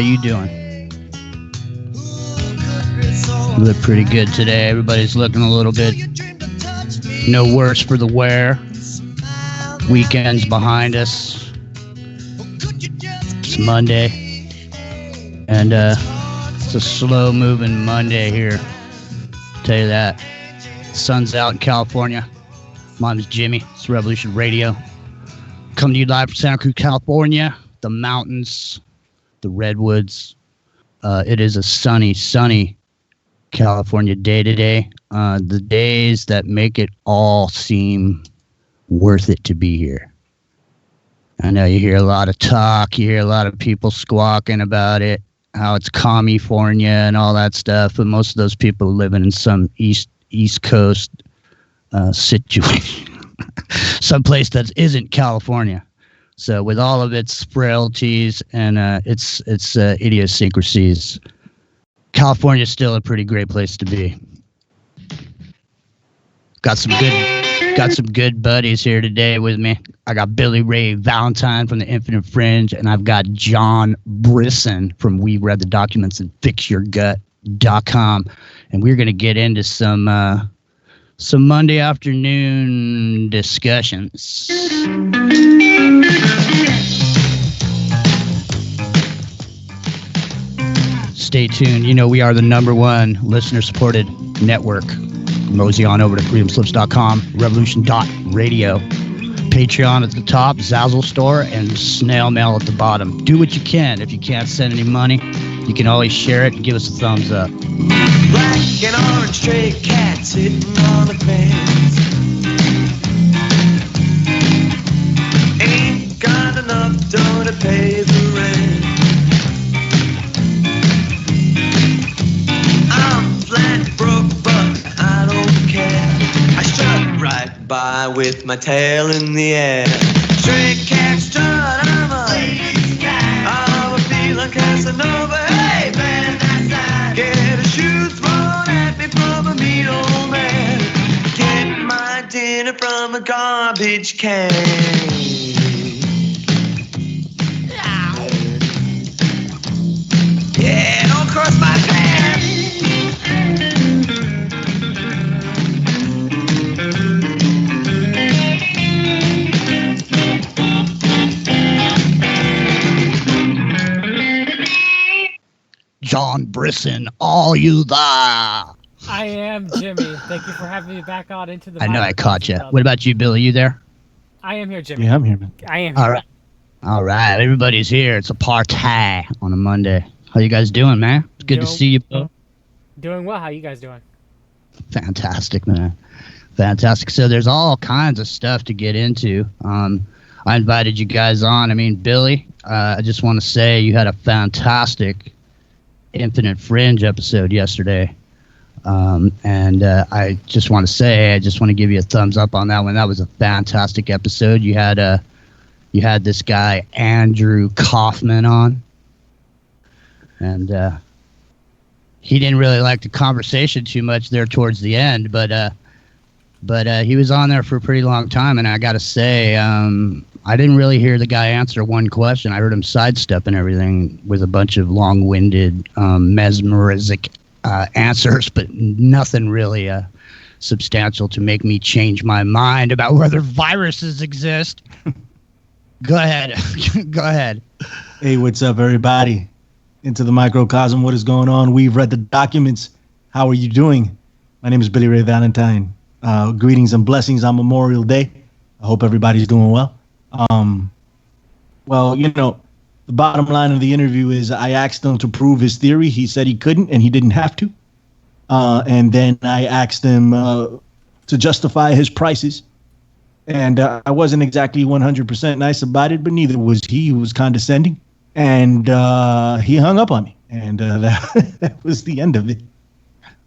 you doing? You look pretty good today. Everybody's looking a little bit no worse for the wear. Weekend's behind us. It's Monday. And it's a slow-moving Monday here. I'll tell you that. Sun's out in California. My name is Jimmy. It's Revolution Radio. Coming to you live from Santa Cruz, California. The mountains, the redwoods. It is a sunny California day today. The days that make it all seem worth it to be here. I know you hear a lot of talk. You hear a lot of people squawking about it, how it's California and all that stuff. But most of those people are living in some East Coast situation, someplace that isn't California. So with all of its frailties and its idiosyncrasies, California is still a pretty great place to be. Got some good buddies here today with me. I got LBRY Valentine from the Infinite Fringe, and I've got John Brisson from We Read the Documents and FixYourGut.com, and we're going to get into some Monday afternoon discussions. Stay tuned. You know we are the #1 listener-supported network. Mosey on over to freedomslips.com, revolution.radio. Patreon at the top, Zazzle store, and snail mail at the bottom. Do what you can. If you can't send any money, you can always share it and give us a thumbs up. Black and orange stray cat sitting on the fence. Ain't got enough dough to pay the rent. I'm flat broke, but I don't care. I strut right by with my tail in the air. Stray cat strut, I'm a feeling Casanova. Hey man, get a shoe thrown at me from a mean old man. Get my dinner from a garbage can. Yeah, don't cross my path. John Brisson, are you there? I am, Jimmy. Thank you for having me back on into the. I know I caught you. What about you, Billy? You there? I am here, Jimmy. Yeah, I'm here, man. I am here. All right. Everybody's here. It's a party on a Monday. How you guys doing, man? It's good to see you both. Doing well. How you guys doing? Fantastic, man. Fantastic. So there's all kinds of stuff to get into. I invited you guys on. I mean, Billy, I just want to say you had a fantastic Infinite Fringe episode yesterday. And I just want to say, I just want to give you a thumbs up on that one. That was a fantastic episode. You had this guy, Andrew Kaufman, on. And he didn't really like the conversation too much there towards the end, but he was on there for a pretty long time. And I got to say, I didn't really hear the guy answer one question. I heard him sidestepping everything with a bunch of long-winded, mesmeric answers, but nothing really substantial to make me change my mind about whether viruses exist. Go ahead. Go ahead. Hey, what's up, everybody? Into the Microcosm. What is going on? We've read the documents. How are you doing? My name is LBRY Valentine. Greetings and blessings on Memorial Day. I hope everybody's doing well. Well, you know, the bottom line of the interview is I asked him to prove his theory. He said he couldn't, and he didn't have to. And then I asked him to justify his prices. And I wasn't exactly 100% nice about it, but neither was he. He was condescending. And he hung up on me. And that was the end of it.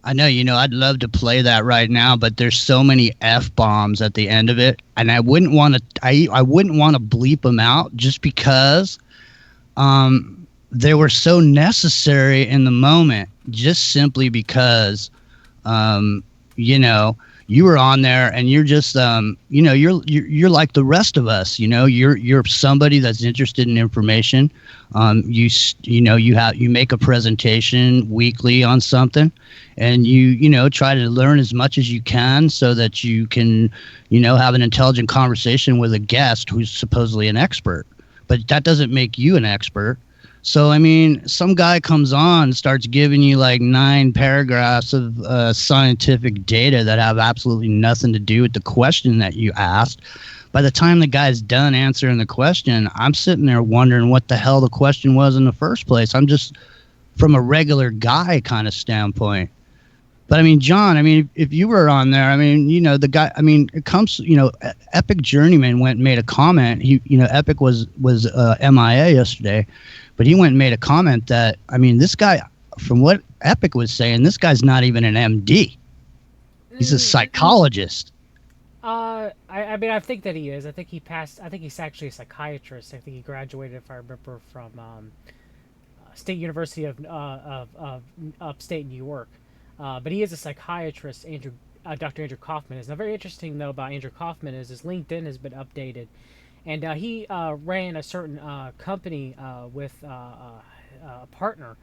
I know, I'd love to play that right now, but there's so many F-bombs at the end of it, and I wouldn't want to bleep them out just because they were so necessary in the moment, just simply because, you were on there, and you're just you're like the rest of us. You're somebody that's interested in information. You make a presentation weekly on something, and you try to learn as much as you can so that you can have an intelligent conversation with a guest who's supposedly an expert. But that doesn't make you an expert. So, I mean, some guy comes on and starts giving you like 9 paragraphs of scientific data that have absolutely nothing to do with the question that you asked. By the time the guy's done answering the question, I'm sitting there wondering what the hell the question was in the first place. I'm just from a regular guy kind of standpoint. But I mean, John, I mean, if you were on there, I mean, the guy, I mean, it comes, Epic Journeyman went and made a comment. Epic was MIA yesterday, but he went and made a comment that, I mean, this guy, from what Epic was saying, this guy's not even an MD. He's a psychologist. I mean, I think that he is. I think he passed. I think he's actually a psychiatrist. I think he graduated, if I remember, from State University of upstate New York. But he is a psychiatrist. Dr. Andrew Kaufman is. Now, very interesting though about Andrew Kaufman is his LinkedIn has been updated, and he ran a certain company with a partner,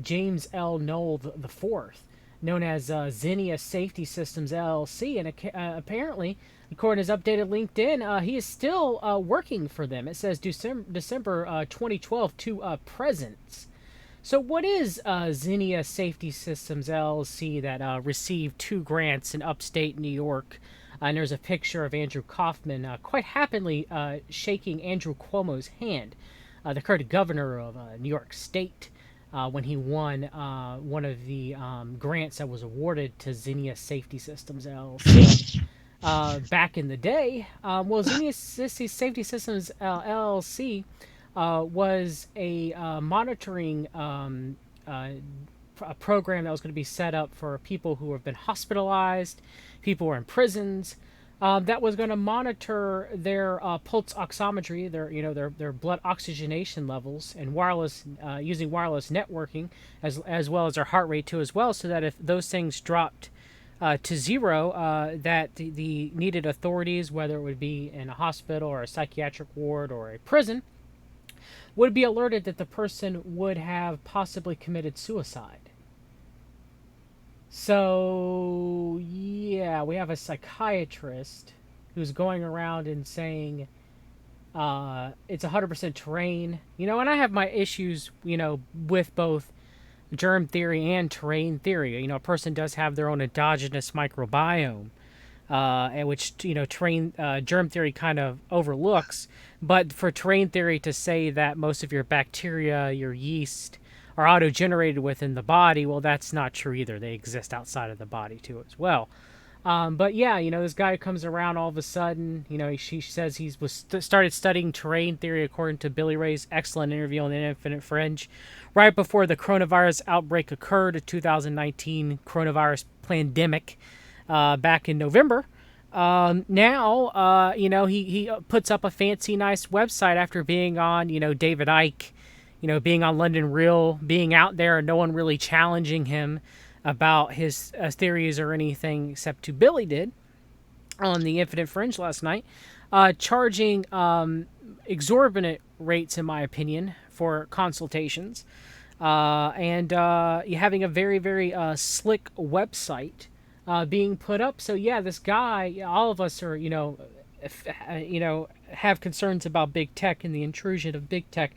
James L. Knoll IV, known as Xenia Safety Systems LLC, and apparently, according to his updated LinkedIn, he is still working for them. It says December 2012 to present. So what is Xenia Safety Systems LLC that received 2 grants in upstate New York? And there's a picture of Andrew Kaufman quite happily shaking Andrew Cuomo's hand, the current governor of New York State, when he won one of the grants that was awarded to Xenia Safety Systems LLC. Back in the day, Xenia Safety Systems LLC was a monitoring a program that was going to be set up for people who have been hospitalized, people who are in prisons, that was going to monitor their pulse oximetry, their blood oxygenation levels, and wireless using wireless networking as well as their heart rate too as well, so that if those things dropped to 0, that the needed authorities, whether it would be in a hospital or a psychiatric ward or a prison, would be alerted that the person would have possibly committed suicide. So, yeah, we have a psychiatrist who's going around and saying it's 100% terrain. And I have my issues, with both germ theory and terrain theory. A person does have their own endogenous microbiome, and which germ theory kind of overlooks. But for terrain theory to say that most of your bacteria, your yeast, are auto-generated within the body, well, that's not true either. They exist outside of the body too as well. But yeah, this guy comes around all of a sudden. She says he started studying terrain theory according to Billy Ray's excellent interview on the Infinite Fringe, right before the coronavirus outbreak occurred, a 2019 coronavirus pandemic, back in November. Now, he puts up a fancy, nice website after being on, David Icke, being on London Real, being out there and no one really challenging him about his theories or anything except to Billy did on the Infinite Fringe last night, charging exorbitant rates, in my opinion, for consultations, and having a very, very slick website being put up. So yeah, this guy, all of us are, have concerns about big tech and the intrusion of big tech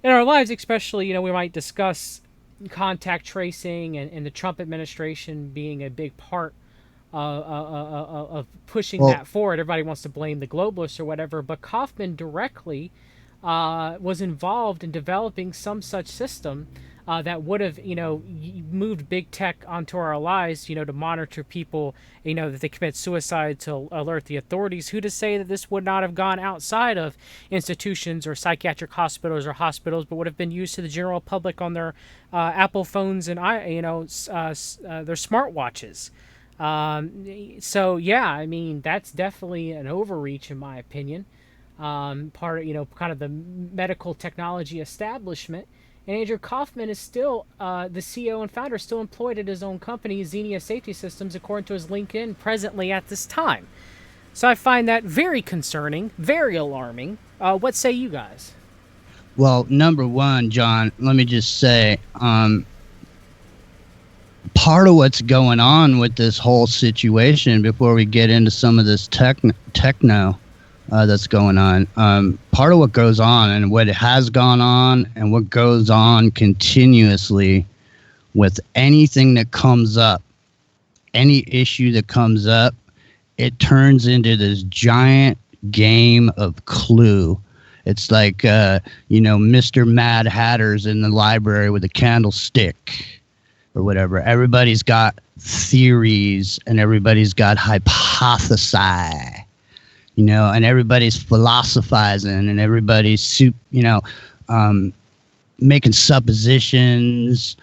in our lives, especially, we might discuss contact tracing and the Trump administration being a big part of pushing that forward. Everybody wants to blame the globalists or whatever, but Kaufman directly was involved in developing some such system that would have, moved big tech onto our lives, to monitor people, that they commit suicide, to alert the authorities. Who to say that this would not have gone outside of institutions or psychiatric hospitals, but would have been used to the general public on their Apple phones and their smartwatches. So yeah, I mean, that's definitely an overreach in my opinion. Part of, kind of the medical technology establishment And Andrew Kaufman is still the CEO and founder, still employed at his own company, Xenia Safety Systems, according to his LinkedIn presently at this time. So I find that very concerning, very alarming. What say you guys? Well, number one, John, let me just say, part of what's going on with this whole situation, before we get into some of this techno that's going on, part of what goes on and what has gone on and what goes on continuously with anything that comes up, any issue that comes up, it turns into this giant game of Clue. It's like, Mr. Mad Hatter's in the library with a candlestick or whatever. Everybody's got theories and everybody's got hypothesi, and everybody's philosophizing and everybody's, making suppositions.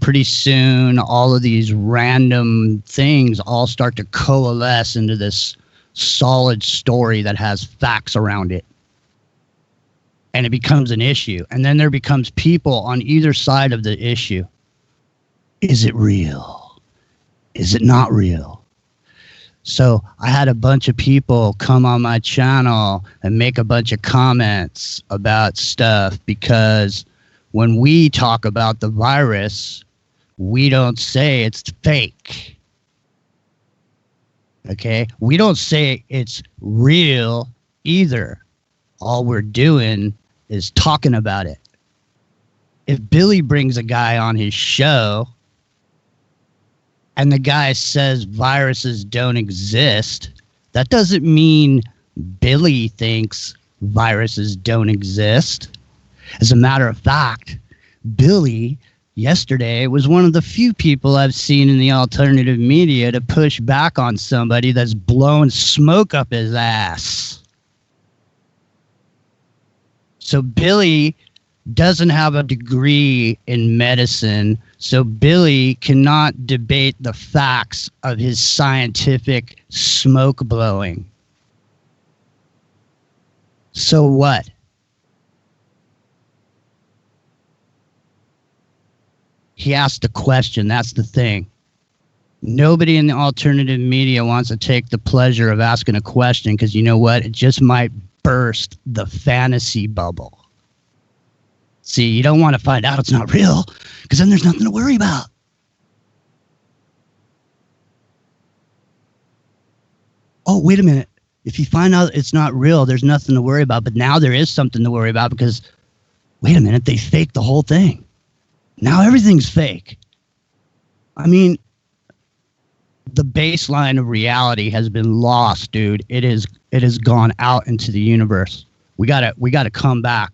Pretty soon all of these random things all start to coalesce into this solid story that has facts around it. And it becomes an issue. And then there becomes people on either side of the issue. Is it real? Is it not real? So I had a bunch of people come on my channel and make a bunch of comments about stuff, because when we talk about the virus, we don't say it's fake. Okay? We don't say it's real either. All we're doing is talking about it. If Billy brings a guy on his show and the guy says viruses don't exist, that doesn't mean Billy thinks viruses don't exist. As a matter of fact, Billy yesterday was one of the few people I've seen in the alternative media to push back on somebody that's blowing smoke up his ass. So Billy doesn't have a degree in medicine, so Billy cannot debate the facts of his scientific smoke blowing. So what? He asked the question. That's the thing. Nobody in the alternative media wants to take the pleasure of asking a question, because you know what? It just might burst the fantasy bubble. See, you don't want to find out it's not real, because then there's nothing to worry about. Oh, wait a minute. If you find out it's not real, there's nothing to worry about. But now there is something to worry about, because, wait a minute, they faked the whole thing. Now everything's fake. I mean, the baseline of reality has been lost, dude. It has gone out into the universe. We gotta come back.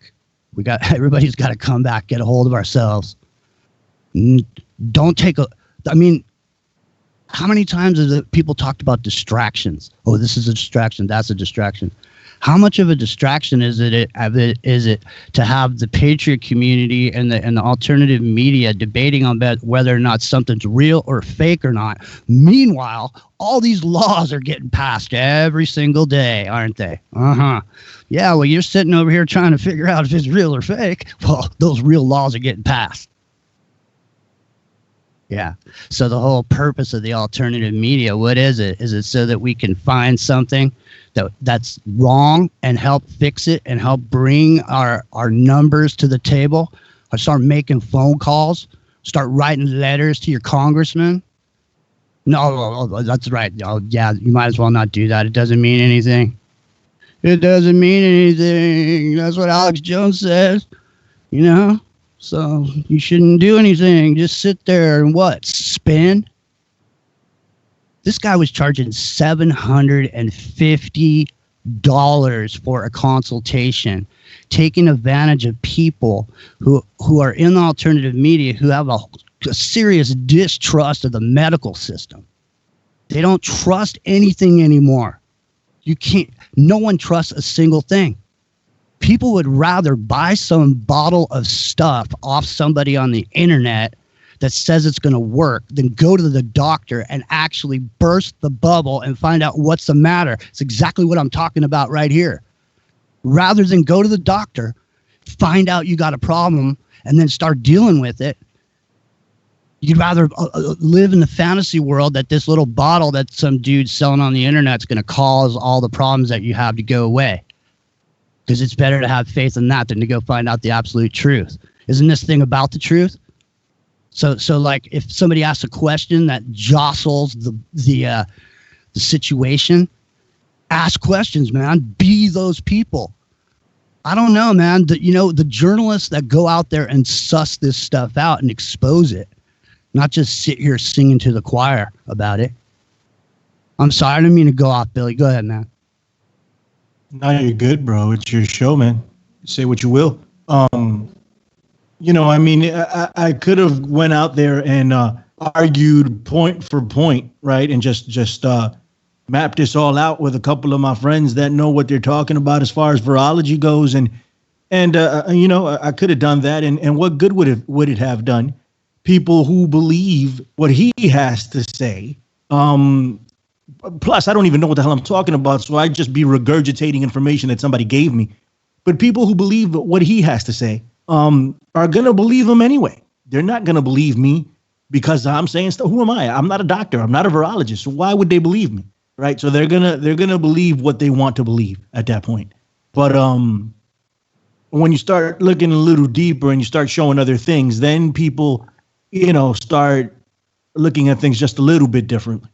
Everybody's got to come back, get a hold of ourselves. Don't take I mean, how many times have people talked about distractions? Oh, this is a distraction. That's a distraction. How much of a distraction is it to have the Patriot community and the alternative media debating on whether or not something's real or fake or not? Meanwhile, all these laws are getting passed every single day, aren't they? Yeah, well, you're sitting over here trying to figure out if it's real or fake. Well, those real laws are getting passed. Yeah. So the whole purpose of the alternative media, what is it? Is it so that we can find something that's wrong and help fix it and help bring our numbers to the table? Or start making phone calls? Start writing letters to your congressman? No, that's right. Oh, yeah, you might as well not do that. It doesn't mean anything. It doesn't mean anything. That's what Alex Jones says, So you shouldn't do anything. Just sit there and spin? This guy was charging $750 for a consultation, taking advantage of people who are in the alternative media who have a serious distrust of the medical system. They don't trust anything anymore. No one trusts a single thing. People would rather buy some bottle of stuff off somebody on the internet that says it's going to work than go to the doctor and actually burst the bubble and find out what's the matter. It's exactly what I'm talking about right here. Rather than go to the doctor, find out you got a problem, and then start dealing with it. You'd rather live in the fantasy world that this little bottle that some dude selling on the internet is going to cause all the problems that you have to go away. Because it's better to have faith in that than to go find out the absolute truth. Isn't this thing about the truth? So like if somebody asks a question that jostles the situation, ask questions, man. Be those people. I don't know, man. The journalists that go out there and suss this stuff out and expose it. Not just sit here singing to the choir about it. I'm sorry, I didn't mean to go off, Billy. Go ahead, man. No, you're good, bro. It's your show, man. Say what you will. I mean, I could have went out there and argued point for point, right? And just mapped this all out with a couple of my friends that know what they're talking about as far as virology goes. And I could have done that. And what good would it have done? People who believe what he has to say. Plus, I don't even know what the hell I'm talking about, so I'd just be regurgitating information that somebody gave me. But people who believe what he has to say are going to believe him anyway. They're not going to believe me because I'm saying stuff. Who am I? I'm not a doctor. I'm not a virologist. So why would they believe me? Right? So they're gonna believe what they want to believe at that point. But when you start looking a little deeper and you start showing other things, then people start looking at things just a little bit differently.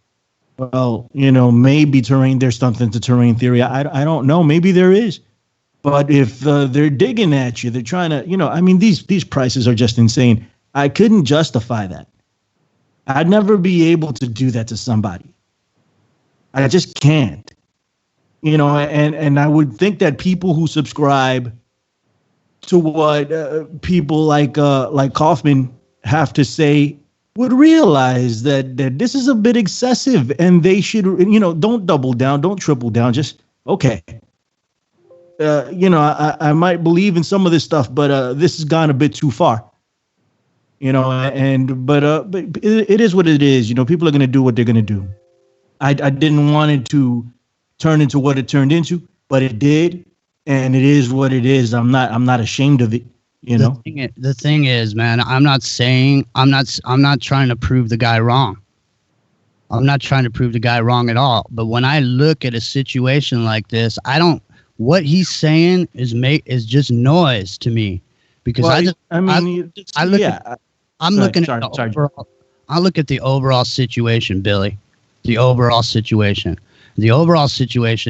Well, maybe there's something to terrain theory. I don't know. Maybe there is. But if they're digging at you, they're trying to, these prices are just insane. I couldn't justify that. I'd never be able to do that to somebody. I just can't. And I would think that people who subscribe to what people like Kaufman have to say would realize that this is a bit excessive and they should, don't double down, don't triple down, just, okay. I might believe in some of this stuff, but this has gone a bit too far, but it is what it is. People are going to do what they're going to do. I didn't want it to turn into what it turned into, but it did. And it is what it is. I'm not ashamed of it. The thing is, man, I'm not trying to prove the guy wrong. I'm not trying to prove the guy wrong at all. But when I look at a situation like this, what he's saying is just noise to me, because I look at the overall situation, Billy. The overall situation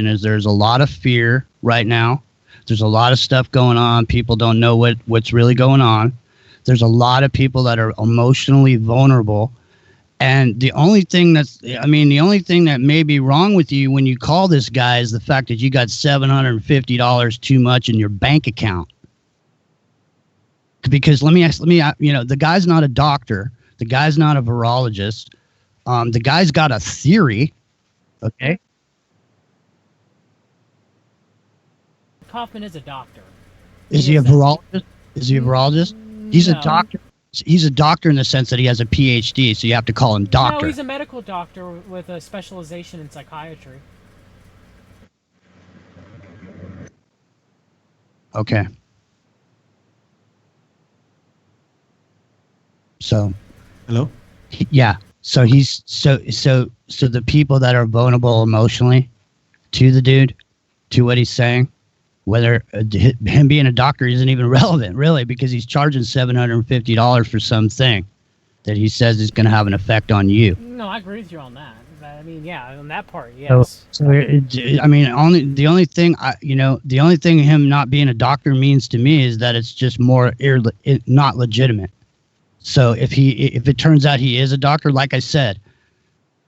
is there's a lot of fear right now. There's a lot of stuff going on. People don't know what's really going on. There's a lot of people that are emotionally vulnerable. And the only thing that may be wrong with you when you call this guy is the fact that you got $750 too much in your bank account. Because the guy's not a doctor. The guy's not a virologist. The guy's got a theory. Okay. Kaufman is a doctor. Is he a virologist? Is he a virologist? He's a doctor. He's a doctor in the sense that he has a PhD, so you have to call him doctor. No, he's a medical doctor with a specialization in psychiatry. Okay. So. Hello? Yeah. So he's so the people that are vulnerable emotionally to the dude, to what he's saying, whether him being a doctor isn't even relevant, really, because he's charging $750 for something that he says is going to have an effect on you. No, I agree with you on that. I mean, yeah, on that part, yes. The only thing him not being a doctor means to me is that it's just more not legitimate. So if it turns out he is a doctor, like I said,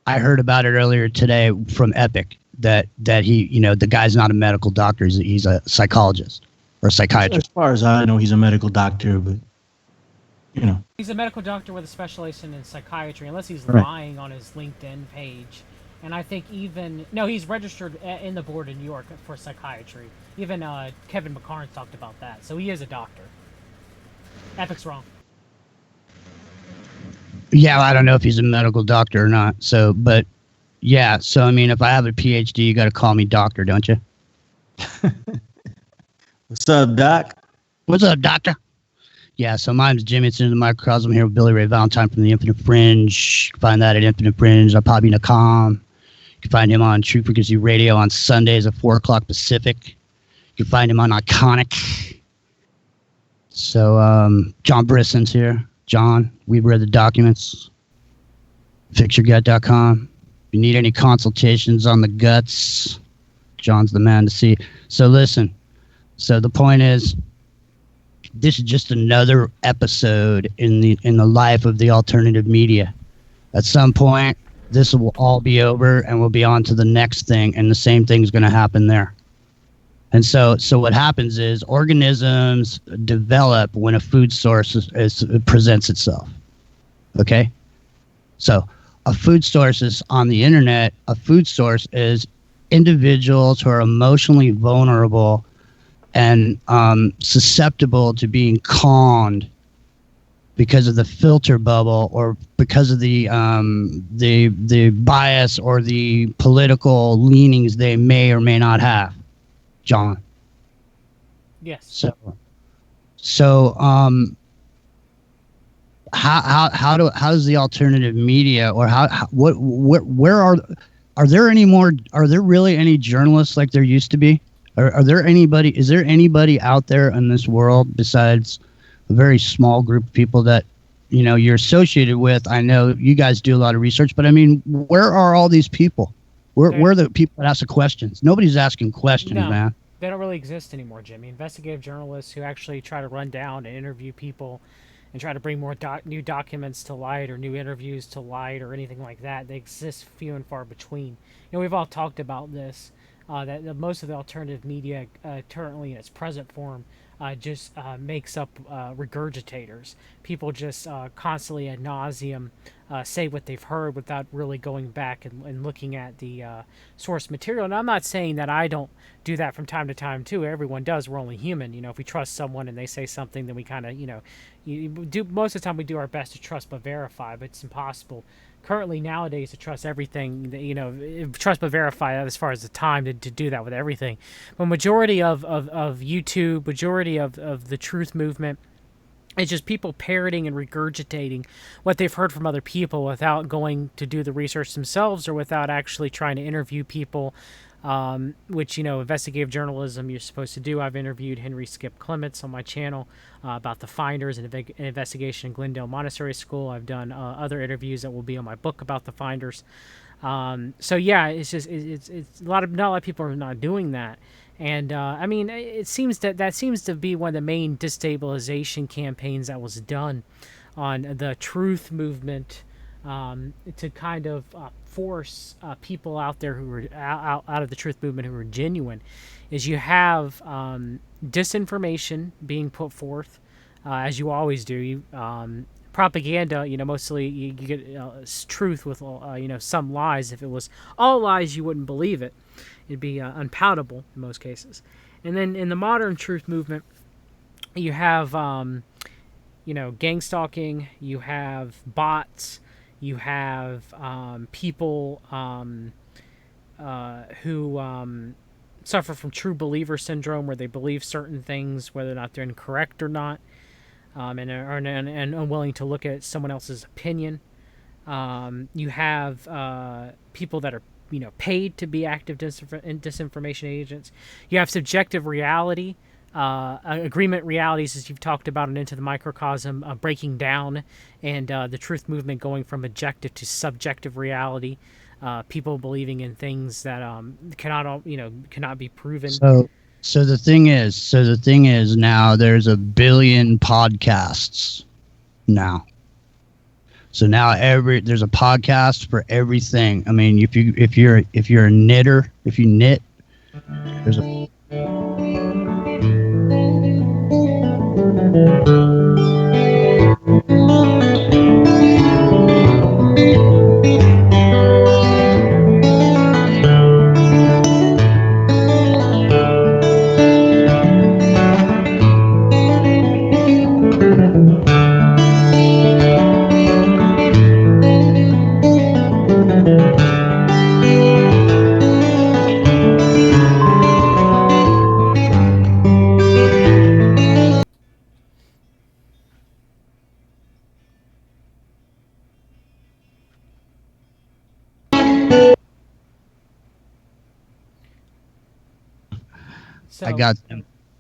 I heard about it earlier today from Epic that he, the guy's not a medical doctor. He's a psychologist or a psychiatrist. As far as I know, he's a medical doctor, but he's a medical doctor with a specialization in psychiatry, unless he's lying on his LinkedIn page. And I think he's registered in the board in New York for psychiatry. Even Kevin McCarnes talked about that. So he is a doctor. Epic's wrong. Yeah, I don't know if he's a medical doctor or not. So, but yeah. So, I mean, if I have a PhD, you got to call me doctor, don't you? What's up, Doc? What's up, doctor? Yeah, so mine's Jimmy. It's in the Microcosm here with Billy Ray Valentine from the Infinite Fringe. You can find that at Infinite Fringe. I'll You can find him on True Frequency Radio on Sundays at 4 o'clock Pacific. You can find him on Iconic. So John Brisson's here. John, we've read the documents. FixYourGut.com. If you need any consultations on the guts, John's the man to see. So listen. So the point is, this is just another episode in the life of the alternative media. At some point, this will all be over, and we'll be on to the next thing, and the same thing's going to happen there. And so what happens is organisms develop when a food source presents itself. Okay? So a food source is on the internet. A food source is individuals who are emotionally vulnerable and susceptible to being conned because of the filter bubble or because of the bias or the political leanings they may or may not have. John. Yes. So how does the alternative media or where are there really any journalists like there used to be? Is there anybody out there in this world besides a very small group of people that, you know, you're associated with? I know you guys do a lot of research, but I mean, where are all these people? Where are the people that ask the questions? Nobody's asking questions, man. They don't really exist anymore, Jimmy. Investigative journalists who actually try to run down and interview people and try to bring more new documents to light or new interviews to light or anything like that, they exist few and far between. You know, we've all talked about this. That most of the alternative media currently in its present form just makes up regurgitators. People just constantly ad nauseum say what they've heard without really going back and looking at the source material. And I'm not saying that I don't do that from time to time too. Everyone does. We're only human. You know, if we trust someone and they say something, then we kind of, most of the time we do our best to trust but verify, but it's impossible currently nowadays to trust everything, trust but verify as far as the time to do that with everything. But majority of YouTube, majority of the truth movement, it's just people parroting and regurgitating what they've heard from other people without going to do the research themselves or without actually trying to interview people, which, investigative journalism you're supposed to do. I've interviewed Henry Skip Clements on my channel about the finders and investigation in Glendale Montessori School. I've done other interviews that will be on my book about the finders. So yeah, it's just it's not a lot of people are not doing that. And I mean, it seems that seems to be one of the main destabilization campaigns that was done on the truth movement, to kind of force people out there who are out of the truth movement who are genuine. Is you have disinformation being put forth, as you always do. Propaganda, mostly you get truth with some lies. If it was all lies, you wouldn't believe it. It'd be unpalatable in most cases. And then in the modern truth movement, you have gang stalking, you have bots, you have people who suffer from true believer syndrome, where they believe certain things whether or not they're incorrect or not, and are unwilling to look at someone else's opinion. You have people that are paid to be active disinformation agents. You have subjective reality, agreement realities, as you've talked about, and Into the Microcosm, breaking down, and the truth movement going from objective to subjective reality. People believing in things that cannot be proven. So the thing is now there's 1 billion podcasts now. So now there's a podcast for everything. I mean, if you're a knitter, if you knit, there's a So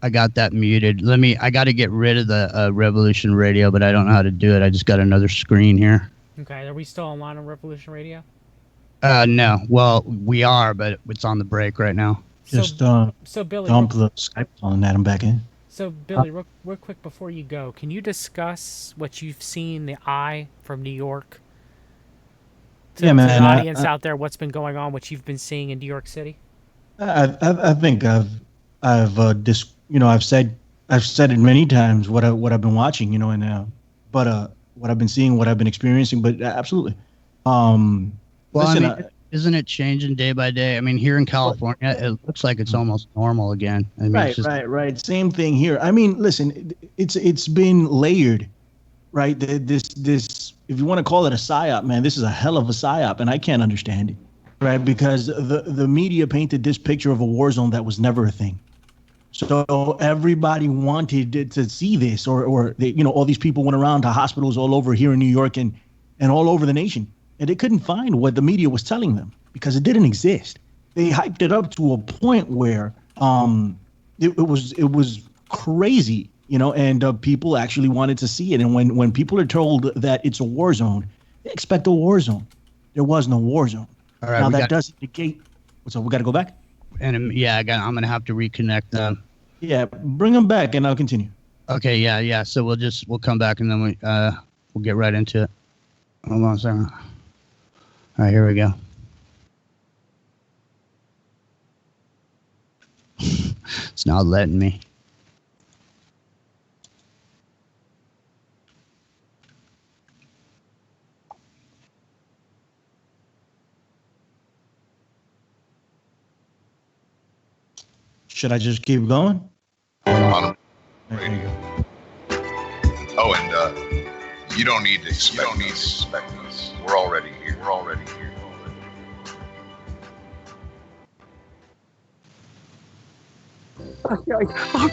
I got that muted. I got to get rid of the Revolution Radio, but I don't know how to do it. I just got another screen here. Okay, are we still online on Revolution Radio? No. Well, we are, but it's on the break right now. Just so Billy, dump the Skype call and add him back in. So Billy, real quick before you go, can you discuss what you've seen the Eye from New York? To the audience out there, what's been going on, what you've been seeing in New York City. I think I've said it many times what I've been watching, and but what I've been seeing, what I've been experiencing, but absolutely. Well, listen, isn't it changing day by day? I mean, here in California, it looks like it's almost normal again. I mean, right. Same thing here. I mean, listen, it's been layered, right? This, if you want to call it a psyop, man, this is a hell of a psyop, and I can't understand it, right? Because the media painted this picture of a war zone that was never a thing. So everybody wanted to see this, or they, all these people went around to hospitals all over here in New York and all over the nation, and they couldn't find what the media was telling them because it didn't exist. They hyped it up to a point where it was crazy, and people actually wanted to see it. And when people are told that it's a war zone, they expect a war zone. There was no war zone. All right, now that doesn't negate. So we got to go back. And I'm gonna have to reconnect them. Yeah, bring them back, and I'll continue. Okay, yeah. So we'll come back, and then we'll get right into it. Hold on a second. All right, here we go. It's not letting me. Should I just keep going? On radio. Oh, and you don't need to expect us. We're already here.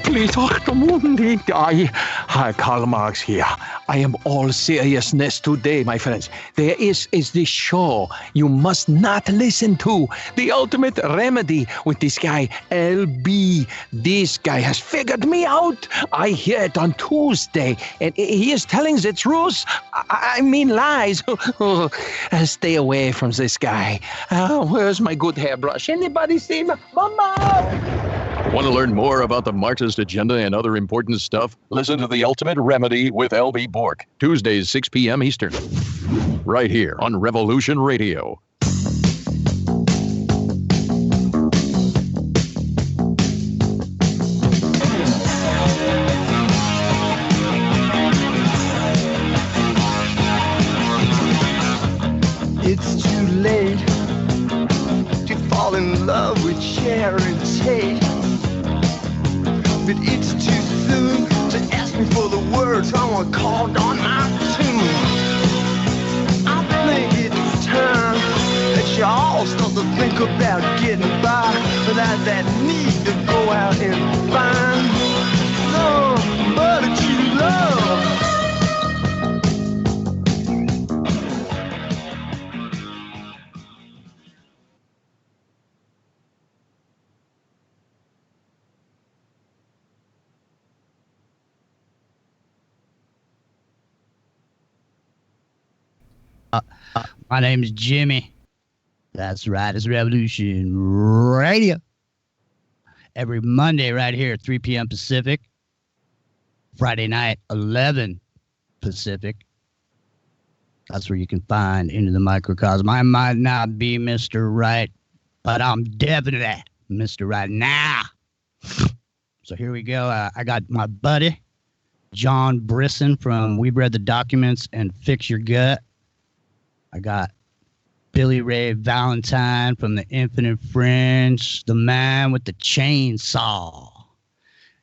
Please, Dr. Mundi. Hi, Karl Marx here. I am all seriousness today, my friends. There is this show you must not listen to. The Ultimate Remedy with this guy, LB. This guy has figured me out. I hear it on Tuesday, and he is telling the truth. I mean lies. Stay away from this guy. Where's my good hairbrush? Anybody see my mama? Want to learn more about the Marxist agenda and other important stuff? Listen to The Ultimate Remedy with LBRY, Tuesdays, 6 p.m. Eastern. Right here on Revolution Radio. It's too late to fall in love with Sharon Tate. But it's too soon to ask me for the words someone called on my tune. I think it's time that you all start to think about getting by without that need to go out and find somebody to love. My name is Jimmy. That's right. It's Revolution Radio. Every Monday right here at 3 p.m. Pacific. Friday night, 11 Pacific. That's where you can find Into the Microcosm. I might not be Mr. Right, but I'm definitely Mr. Right now. So here we go. I got my buddy, John Brisson from We've Read the Documents and Fix Your Gut. I got LBRY Valentine from the Infinite Fringe, the man with the chainsaw.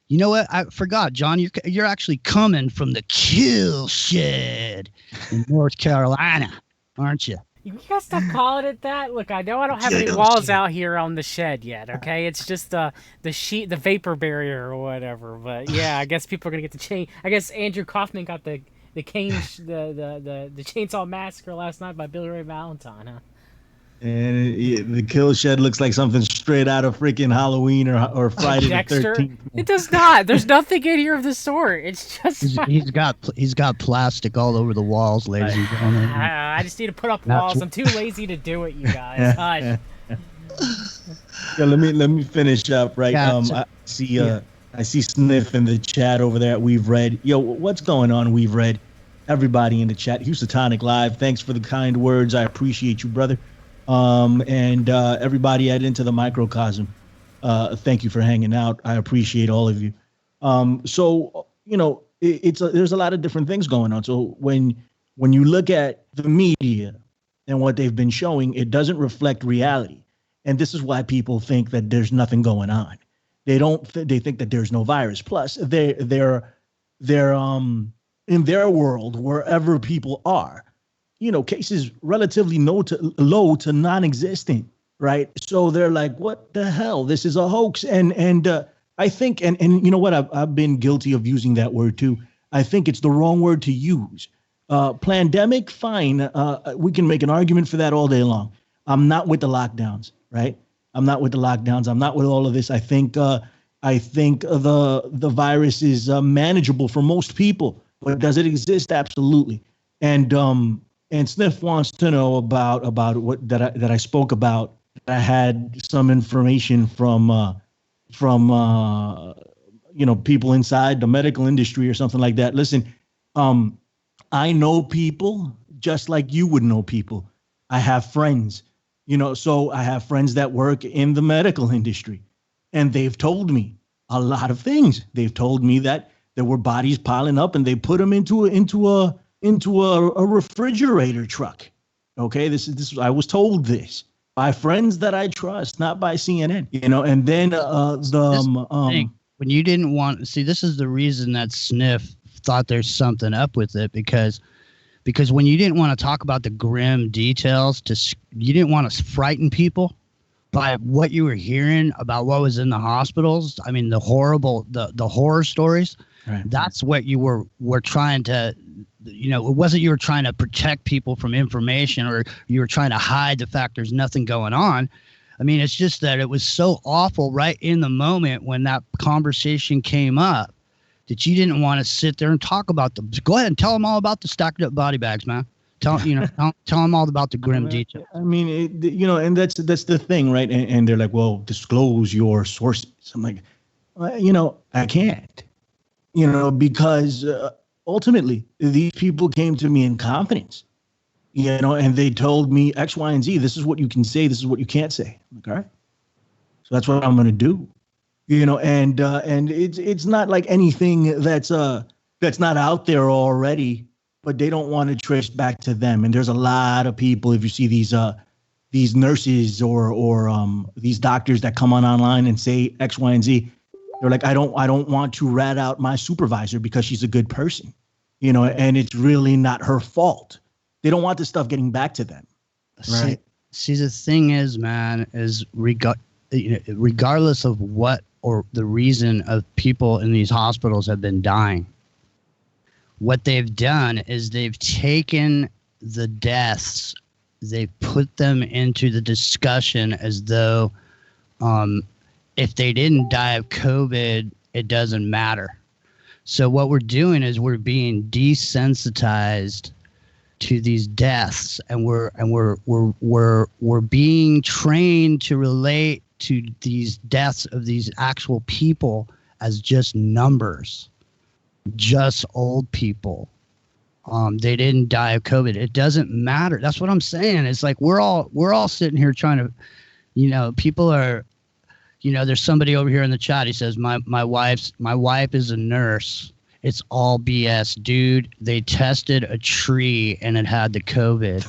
You know what? I forgot, John. You're actually coming from the kill shed in North Carolina, aren't you? You gotta stop calling it that. Look, I know I don't have any walls out here on the shed yet. Okay, it's just the sheet, the vapor barrier or whatever. But yeah, I guess people are gonna get the chain. I guess Andrew Kaufman got the cane, the chainsaw massacre last night by LBRY Valentine, huh? And the kill shed looks like something straight out of freaking Halloween or Friday the Dexter. 13th. It does not. There's nothing in here of the sort. It's just. He's got plastic all over the walls, ladies and gentlemen. I just need to put up That's walls. I'm too lazy to do it, you guys. Hush. Yeah, let me finish up, right? Yeah, I see Sniff in the chat over there at We've Read. Yo, what's going on, We've Read? Everybody in the chat. Houstonic Live, thanks for the kind words. I appreciate you, brother. And everybody at Into the Microcosm, thank you for hanging out. I appreciate all of you. So, you know, there's a lot of different things going on. So when you look at the media and what they've been showing, it doesn't reflect reality. And this is why people think that there's nothing going on. They don't. They think that there's no virus. Plus, they're in their world, wherever people are, you know, cases relatively low to non-existent, right? So they're like, what the hell? This is a hoax. And I think, and you know what? I've been guilty of using that word too. I think it's the wrong word to use. Plandemic, fine. We can make an argument for that all day long. I'm not with the lockdowns, right? I'm not with the lockdowns. I'm not with all of this. I think the virus is manageable for most people. But does it exist? Absolutely. And Sniff wants to know about what that I spoke about. I had some information from you know, people inside the medical industry or something like that. Listen, I know people just like you would know people. I have friends. You know, so I have friends that work in the medical industry, and they've told me a lot of things. They've told me that there were bodies piling up, and they put them into a refrigerator truck. Okay, this I was told this by friends that I trust, not by CNN. You know, and then when you didn't want see, this is the reason that Sniff thought there's something up with it because when you didn't want to talk about the grim details, you didn't want to frighten people by what you were hearing about what was in the hospitals. I mean, the horror stories. Right. That's what you were trying to, you know, it wasn't you were trying to protect people from information or you were trying to hide the fact there's nothing going on. I mean, it's just that it was so awful right in the moment when that conversation came up that you didn't want to sit there and talk about them. Go ahead and tell them all about the stacked up body bags, man. Tell them all about the grim details. I mean, you know, and that's the thing, right? And they're like, well, disclose your sources. I'm like, you know, I can't, you know, because ultimately these people came to me in confidence, you know, and they told me X, Y, and Z. This is what you can say. This is what you can't say. I'm like, all right. So that's what I'm going to do. You know, and it's not like anything that's not out there already, but they don't want to trace back to them. And there's a lot of people, if you see these nurses or these doctors that come online and say X, Y, and Z, they're like, I don't want to rat out my supervisor because she's a good person, you know, and it's really not her fault. They don't want this stuff getting back to them. Right. See, the thing is, man, is regardless of what or the reason of people in these hospitals have been dying, what they've done is they've taken the deaths, they've put them into the discussion as though if they didn't die of COVID, it doesn't matter. So what we're doing is we're being desensitized to these deaths, and we're being trained to relate to these deaths of these actual people as just numbers, just old people. They didn't die of COVID. It doesn't matter. That's what I'm saying. It's like we're all sitting here trying to, you know, people are, you know, there's somebody over here in the chat. He says my wife is a nurse. It's all BS, dude. They tested a tree and it had the COVID.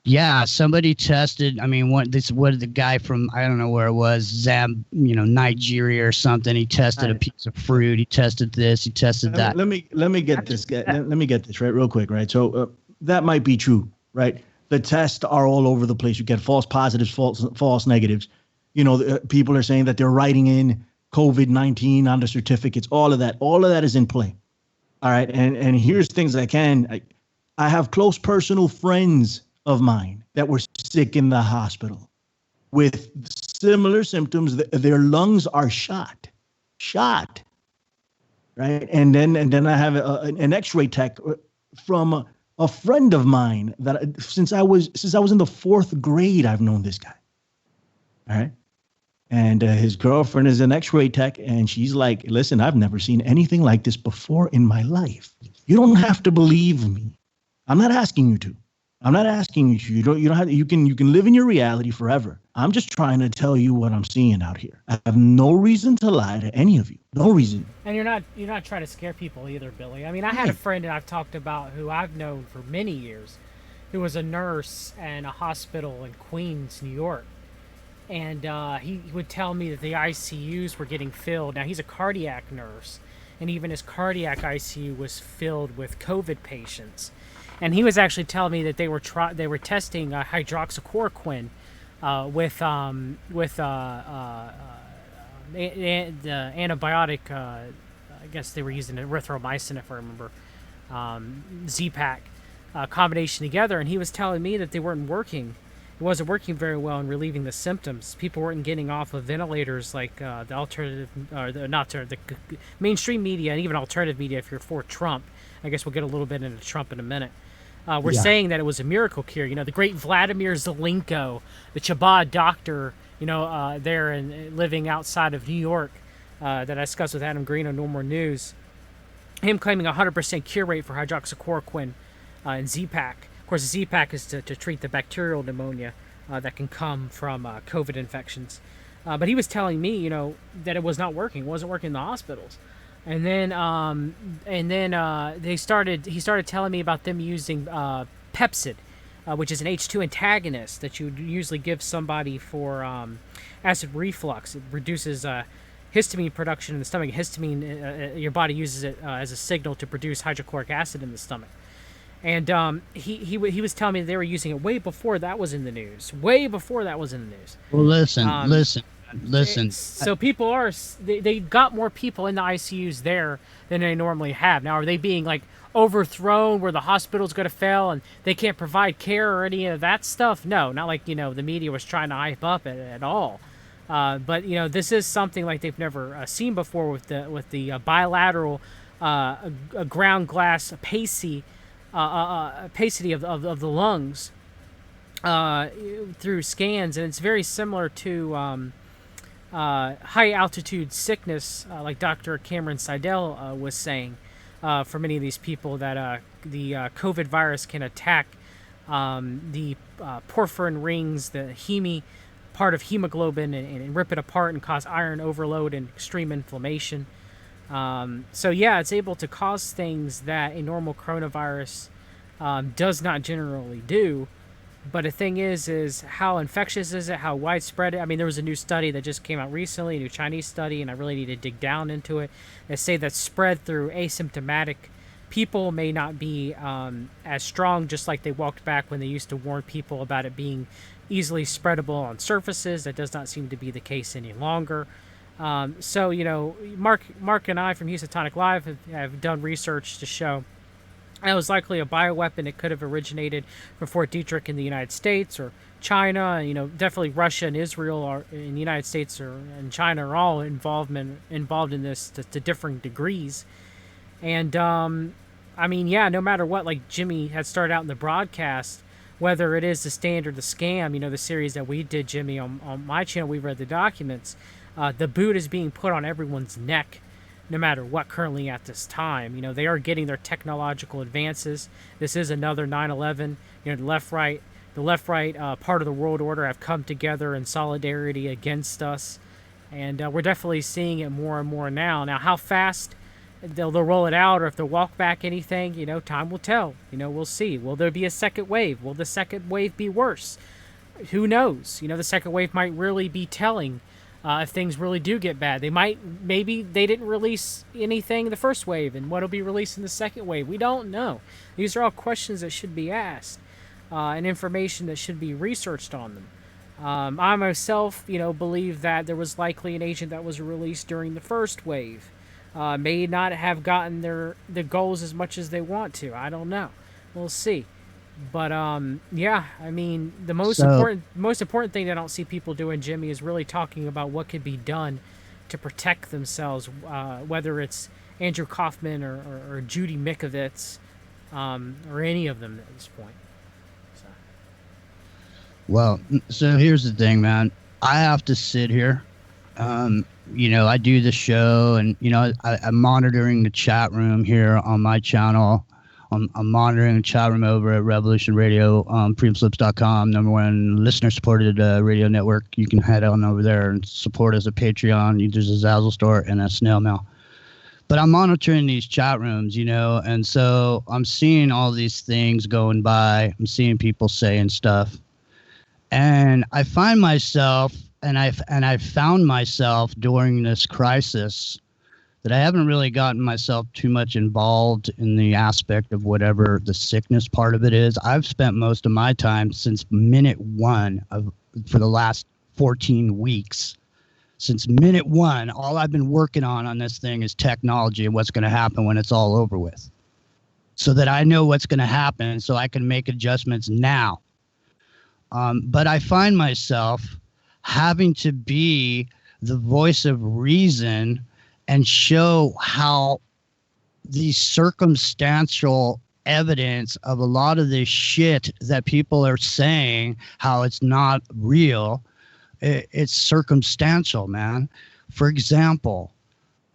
Yeah, somebody tested. I mean, what the guy from, I don't know where it was, Nigeria or something. He tested a piece of fruit. He tested this. He tested that. Let me get this. Let me get this right real quick. Right. So that might be true. Right. The tests are all over the place. You get false positives, false negatives. You know, people are saying that they're writing in COVID-19 on the certificates. All of that is in play. All right. And here's things I have close personal friends of mine that were sick in the hospital with similar symptoms. Their lungs are shot, right? And then I have an X-ray tech from a friend of mine that since I was in the 4th grade, I've known this guy. All right. And his girlfriend is an X-ray tech, and she's like, "Listen, I've never seen anything like this before in my life. You don't have to believe me. I'm not asking you to. I'm not asking you to. You don't have. You can live in your reality forever. I'm just trying to tell you what I'm seeing out here. I have no reason to lie to any of you. No reason." And you're not trying to scare people either, Billy. I mean, I had a friend that I've talked about who I've known for many years, who was a nurse in a hospital in Queens, New York. And he would tell me that the ICUs were getting filled. Now, he's a cardiac nurse, and even his cardiac ICU was filled with COVID patients. And he was actually telling me that they were testing hydroxychloroquine with the antibiotic. I guess they were using erythromycin, if I remember, Z-Pack combination together. And he was telling me that they weren't working. It wasn't working very well in relieving the symptoms. People weren't getting off of ventilators like the alternative, or the mainstream media, and even alternative media. If you're for Trump, I guess we'll get a little bit into Trump in a minute. We're saying that it was a miracle cure. You know, the great Vladimir Zelenko, the Chabad doctor, there and living outside of New York, that I discussed with Adam Green on No More News. Him claiming 100% cure rate for hydroxychloroquine and Z-Pack. Of course, the Z-Pack is to treat the bacterial pneumonia that can come from COVID infections. But he was telling me, that it was not working. It wasn't working in the hospitals. And then he started telling me about them using Pepsid, which is an H2 antagonist that you would usually give somebody for acid reflux. It reduces histamine production in the stomach. Histamine, your body uses it as a signal to produce hydrochloric acid in the stomach. And he was telling me they were using it way before that was in the news. Well, listen. So people they got more people in the ICUs there than they normally have. Now, are they being like overthrown where the hospital's going to fail and they can't provide care or any of that stuff? No, not like, the media was trying to hype up it at all. But this is something like they've never seen before with the bilateral ground glass opacity of the lungs through scans, and it's very similar to high altitude sickness, like Dr. Cameron Seidel was saying, for many of these people that the COVID virus can attack the porphyrin rings, the heme part of hemoglobin, and rip it apart and cause iron overload and extreme inflammation. So yeah, it's able to cause things that a normal coronavirus does not generally do. But the thing is how infectious is it? How widespread? I mean, there was a new study that just came out recently, a new Chinese study, and I really need to dig down into it. They say that spread through asymptomatic people may not be as strong, just like they walked back when they used to warn people about it being easily spreadable on surfaces. That does not seem to be the case any longer. So, Mark and I from Houstonic Live have done research to show it was likely a bioweapon. It could have originated from Fort Detrick in the United States or China. Definitely Russia and Israel or in the United States and China are all involved in this to differing degrees. And, no matter what, like Jimmy had started out in the broadcast, whether it is the stand or the scam, the series that we did, Jimmy, on my channel, we read the documents. The boot is being put on everyone's neck, no matter what currently at this time. They are getting their technological advances. This is another 9/11. The left-right part of the world order have come together in solidarity against us. And we're definitely seeing it more and more now. Now, how fast they'll roll it out or if they'll walk back anything, time will tell. We'll see. Will there be a second wave? Will the second wave be worse? Who knows? The second wave might really be telling if things really do get bad. Maybe they didn't release anything the first wave, and what'll be released in the second wave. We don't know. These are all questions that should be asked, and information that should be researched on them. I myself, believe that there was likely an agent that was released during the first wave. May not have gotten the goals as much as they want to. I don't know. We'll see. But yeah, I mean, the most So, important thing I don't see people doing, Jimmy, is really talking about what could be done to protect themselves, whether it's Andrew Kaufman or Judy Mikovits, or any of them at this point. So. well, so here's the thing, man. I have to sit here. I do the show, and I'm monitoring the chat room here on my channel. I'm monitoring the chat room over at Revolution Radio, freedomslips.com, #1 listener-supported radio network. You can head on over there and support us at Patreon. There's a Zazzle store and a snail mail. But I'm monitoring these chat rooms, and so I'm seeing all these things going by. I'm seeing people saying stuff. And I find myself, and I've found myself during this crisis, that I haven't really gotten myself too much involved in the aspect of whatever the sickness part of it is. I've spent most of my time since minute one for the last 14 weeks. Since minute one, all I've been working on this thing is technology and what's going to happen when it's all over with, so that I know what's going to happen so I can make adjustments now. But I find myself having to be the voice of reason and show how the circumstantial evidence of a lot of this shit that people are saying, how it's not real, it's circumstantial, man. For example,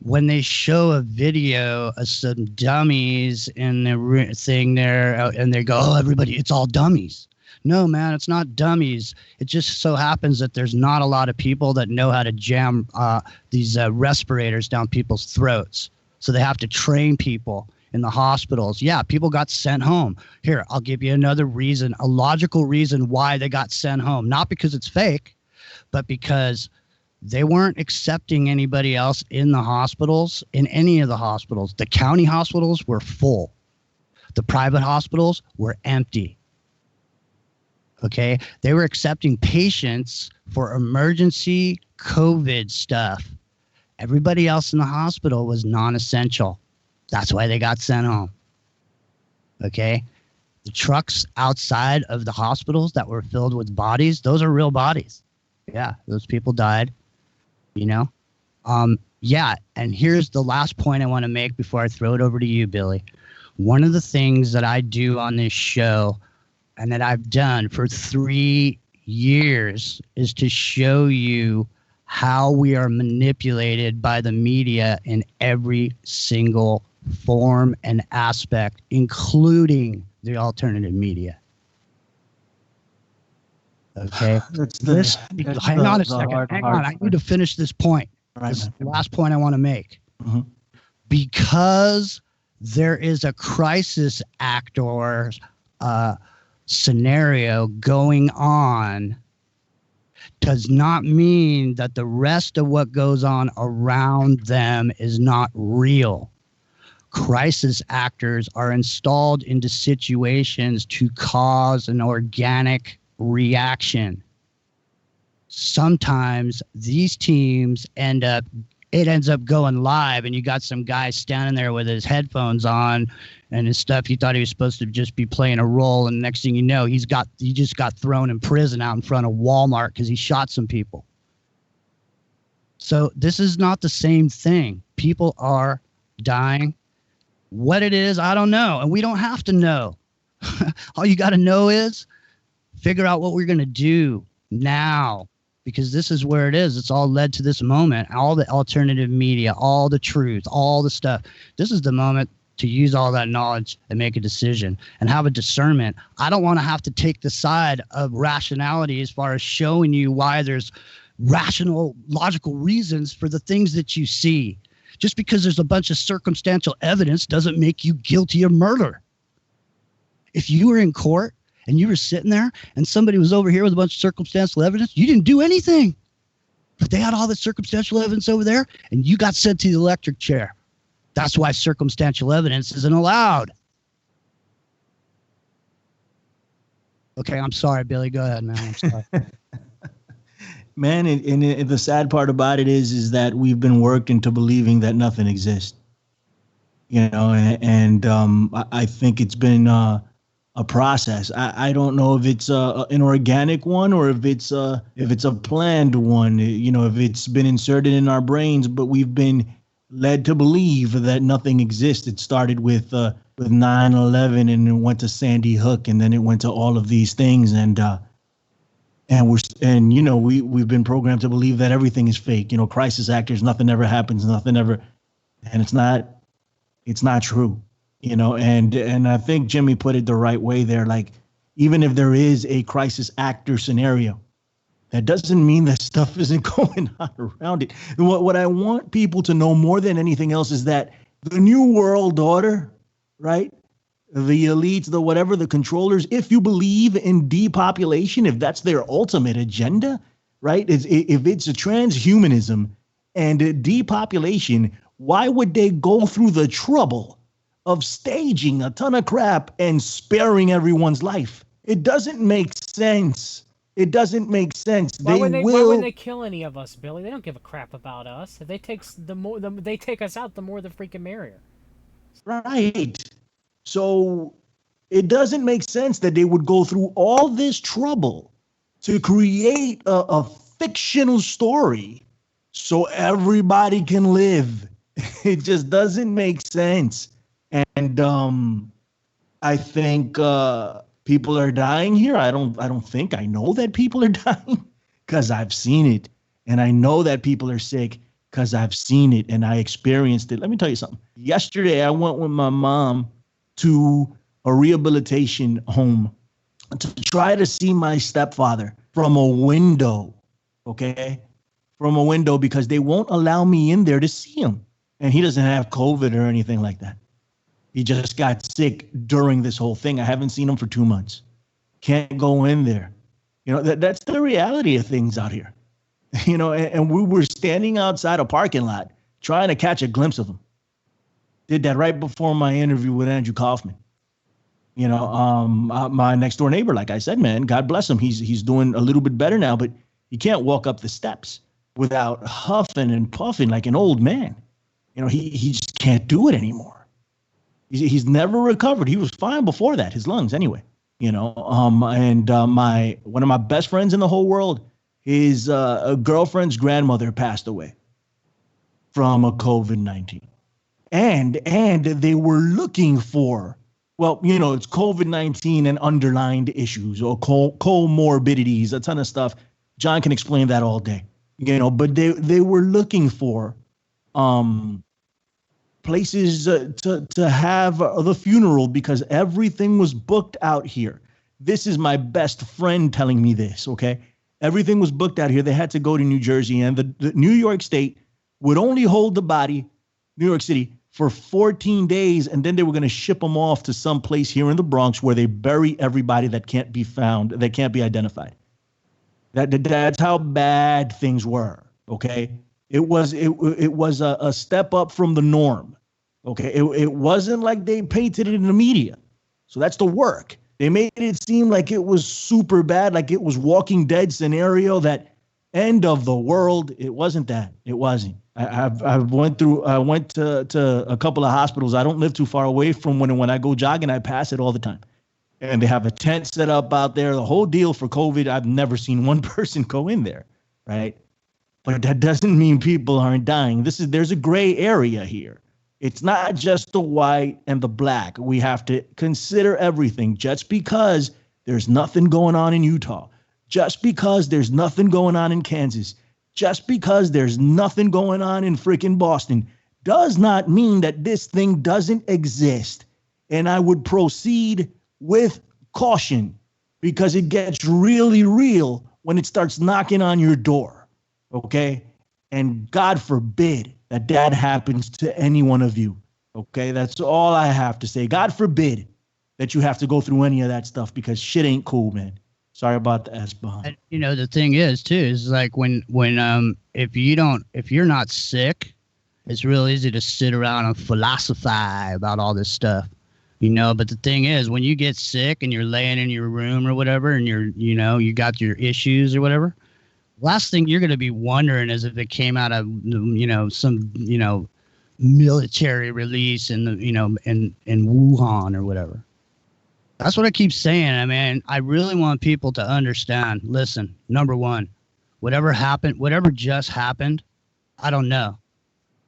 when they show a video of some dummies in the thing there, and they go, oh, everybody, it's all dummies. No, man, it's not dummies. It just so happens that there's not a lot of people that know how to jam these respirators down people's throats. So they have to train people in the hospitals. Yeah, people got sent home. Here, I'll give you another reason, a logical reason why they got sent home. Not because it's fake, but because they weren't accepting anybody else in the hospitals, in any of the hospitals. The county hospitals were full. The private hospitals were empty. Okay, they were accepting patients for emergency COVID stuff. Everybody else in the hospital was non-essential. That's why they got sent home. Okay, the trucks outside of the hospitals that were filled with bodies, those are real bodies. Yeah, those people died, Yeah, and here's the last point I want to make before I throw it over to you, Billy. One of the things that I do on this show, and that I've done for 3 years, is to show you how we are manipulated by the media in every single form and aspect, including the alternative media. Okay? Hang on a second. Hang on. I need to finish this point. Right, this is the last point I want to make. Mm-hmm. Because there is a crisis actor scenario going on does not mean that the rest of what goes on around them is not real. Crisis actors are installed into situations to cause an organic reaction. Sometimes these teams ends up going live, and you got some guy standing there with his headphones on and his stuff. He thought he was supposed to just be playing a role, and next thing you know, he just got thrown in prison out in front of Walmart because he shot some people. So this is not the same thing. People are dying. What it is, I don't know, and we don't have to know. All you got to know is figure out what we're going to do now. Because this is where it is. It's all led to this moment. All the alternative media, all the truth, all the stuff. This is the moment to use all that knowledge and make a decision and have a discernment. I don't want to have to take the side of rationality as far as showing you why there's rational, logical reasons for the things that you see. Just because there's a bunch of circumstantial evidence doesn't make you guilty of murder. If you were in court and you were sitting there and somebody was over here with a bunch of circumstantial evidence, you didn't do anything. But they had all the circumstantial evidence over there, and you got sent to the electric chair. That's why circumstantial evidence isn't allowed. Okay, I'm sorry, Billy. Go ahead, man. I'm sorry. Man, and the sad part about it is that we've been worked into believing that nothing exists. And I think it's been a process. I don't know if it's an organic one or if it's a planned one. You know, if it's been inserted in our brains, but we've been led to believe that nothing exists. It started with 9/11, and it went to Sandy Hook, and then it went to all of these things, and we've been programmed to believe that everything is fake. You know, crisis actors, nothing ever happens, nothing ever, and it's not true. You know, and I think Jimmy put it the right way there. Like, even if there is a crisis actor scenario, that doesn't mean that stuff isn't going on around it. What I want people to know more than anything else is that the New World Order, right? The elites, the whatever, the controllers, if you believe in depopulation, if that's their ultimate agenda, right? If it's a transhumanism and depopulation, why would they go through the trouble of staging a ton of crap and sparing everyone's life? It doesn't make sense. It doesn't make sense. Why wouldn't they kill any of us, Billy? They don't give a crap about us. If they take they take us out, the more the freaking merrier. Right. So it doesn't make sense that they would go through all this trouble to create a fictional story so everybody can live. It just doesn't make sense. And I think people are dying here. I know that people are dying because I've seen it. And I know that people are sick because I've seen it and I experienced it. Let me tell you something. Yesterday, I went with my mom to a rehabilitation home to try to see my stepfather from a window, okay? From a window, because they won't allow me in there to see him. And he doesn't have COVID or anything like that. He just got sick during this whole thing. I haven't seen him for 2 months. Can't go in there. You know, that's the reality of things out here. You know, and we were standing outside a parking lot trying to catch a glimpse of him. Did that right before my interview with Andrew Kaufman. You know, my next door neighbor, like I said, man, God bless him. He's doing a little bit better now, but he can't walk up the steps without huffing and puffing like an old man. You know, he just can't do it anymore. He's never recovered. He was fine before that, his lungs anyway. You know, and one of my best friends in the whole world, his girlfriend's grandmother passed away from a COVID-19. And they were looking for, well, you know, it's COVID-19 and underlined issues or comorbidities, a ton of stuff. John can explain that all day, you know, but they were looking for places to have the funeral because everything was booked out here. This is my best friend telling me this, okay? Everything was booked out here. They had to go to New Jersey, and the New York State would only hold the body, New York City, for 14 days, and then they were going to ship them off to some place here in the Bronx where they bury everybody that can't be found, that can't be identified. That's how bad things were, okay? It was a step up from the norm, okay? It wasn't like they painted it in the media. So that's the work. They made it seem like it was super bad, like it was Walking Dead scenario, that end of the world. It wasn't that. It wasn't. I went to a couple of hospitals. I don't live too far away from when I go jogging, I pass it all the time. And they have a tent set up out there, the whole deal for COVID. I've never seen one person go in there, right? But that doesn't mean people aren't dying. There's a gray area here. It's not just the white and the black. We have to consider everything. Just because there's nothing going on in Utah, just because there's nothing going on in Kansas, just because there's nothing going on in freaking Boston, does not mean that this thing doesn't exist. And I would proceed with caution because it gets really real when it starts knocking on your door, okay? And God forbid that happens to any one of you, okay? That's all I have to say. God forbid that you have to go through any of that stuff because shit ain't cool, man. Sorry about the S-bomb. You know, the thing is, too, is like when if you're not sick, it's real easy to sit around and philosophize about all this stuff, you know. But the thing is, when you get sick and you're laying in your room or whatever, and you got your issues or whatever, last thing you're going to be wondering is if it came out of, some, military release in in Wuhan or whatever. That's what I keep saying. I mean, I really want people to understand. Listen, number one, whatever happened, whatever just happened, I don't know.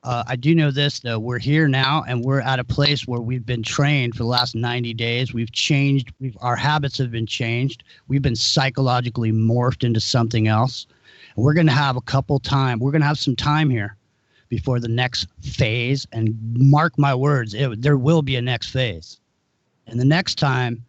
I do know this, though. We're here now, and we're at a place where we've been trained for the last 90 days. We've changed. Our habits have been changed. We've been psychologically morphed into something else. And we're going to have we're going to have some time here before the next phase. And mark my words, there will be a next phase. And the next time,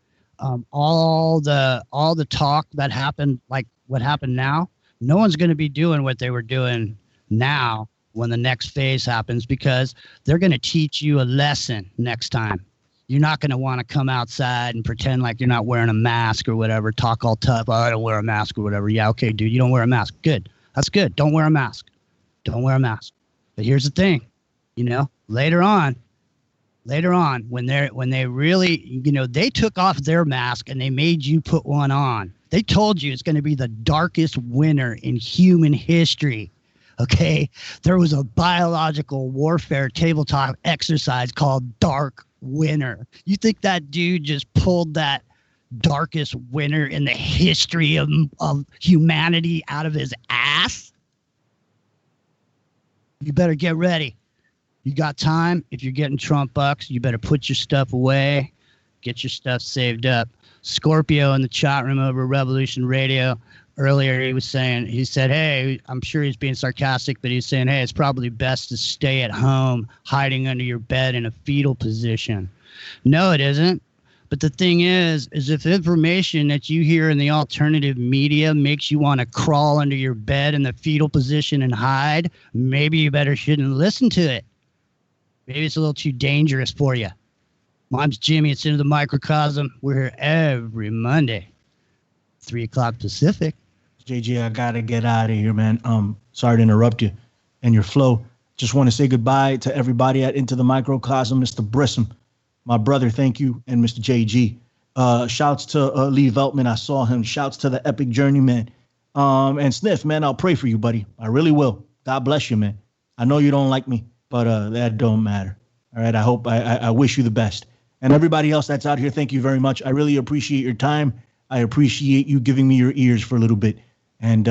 all the talk that happened, like what happened now, no one's going to be doing what they were doing now when the next phase happens, because they're going to teach you a lesson next time. You're not going to want to come outside and pretend like you're not wearing a mask or whatever, talk all tough. Oh, I don't wear a mask or whatever. Yeah, okay, dude, you don't wear a mask. Good. That's good. Don't wear a mask. Don't wear a mask. But here's the thing, later on, when they really, they took off their mask and they made you put one on. They told you it's going to be the darkest winter in human history. Okay, there was a biological warfare tabletop exercise called Dark Winter. You think that dude just pulled that darkest winter in the history of humanity out of his ass? You better get ready. You got time. If you're getting Trump bucks, you better put your stuff away. Get your stuff saved up. Scorpio in the chat room over Revolution Radio. Earlier, he said, hey, I'm sure he's being sarcastic, but he's saying, hey, it's probably best to stay at home hiding under your bed in a fetal position. No, it isn't. But the thing is if information that you hear in the alternative media makes you want to crawl under your bed in the fetal position and hide, maybe you better shouldn't listen to it. Maybe it's a little too dangerous for you. My name's Jimmy. It's Into the Microcosm. We're here every Monday, 3 o'clock Pacific. JJ, I gotta get out of here, man. Sorry to interrupt you and your flow. Just want to say goodbye to everybody at Into the Microcosm. Mr. Brisson, my brother, thank you, and Mr. JG. Shouts to Lee Veltman. I saw him. Shouts to the Epic Journeyman. And Sniff, man, I'll pray for you, buddy. I really will. God bless you, man. I know you don't like me, but that don't matter. All right. I wish you the best. And everybody else that's out here, thank you very much. I really appreciate your time. I appreciate you giving me your ears for a little bit. And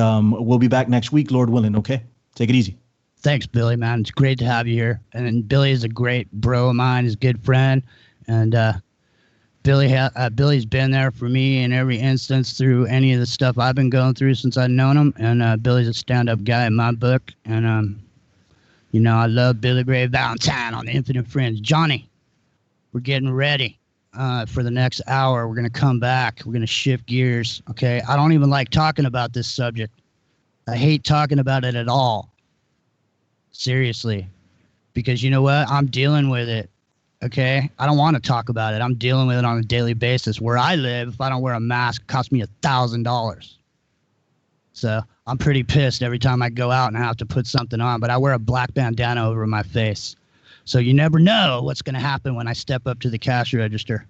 we'll be back next week, Lord willing, okay? Take it easy. Thanks, Billy, man. It's great to have you here. And Billy is a great bro of mine. He's a good friend. And Billy's been there for me in every instance through any of the stuff I've been going through since I've known him. And Billy's a stand-up guy in my book. And, I love Billy Ray Valentine on the Infinite Fringe. Johnny, we're getting ready. For the next hour, we're going to come back. We're going to shift gears, okay? I don't even like talking about this subject. I hate talking about it at all. Seriously. Because you know what? I'm dealing with it, okay? I don't want to talk about it. I'm dealing with it on a daily basis. Where I live, if I don't wear a mask, it costs me $1,000. So I'm pretty pissed every time I go out and I have to put something on. But I wear a black bandana over my face. So you never know what's going to happen when I step up to the cash register.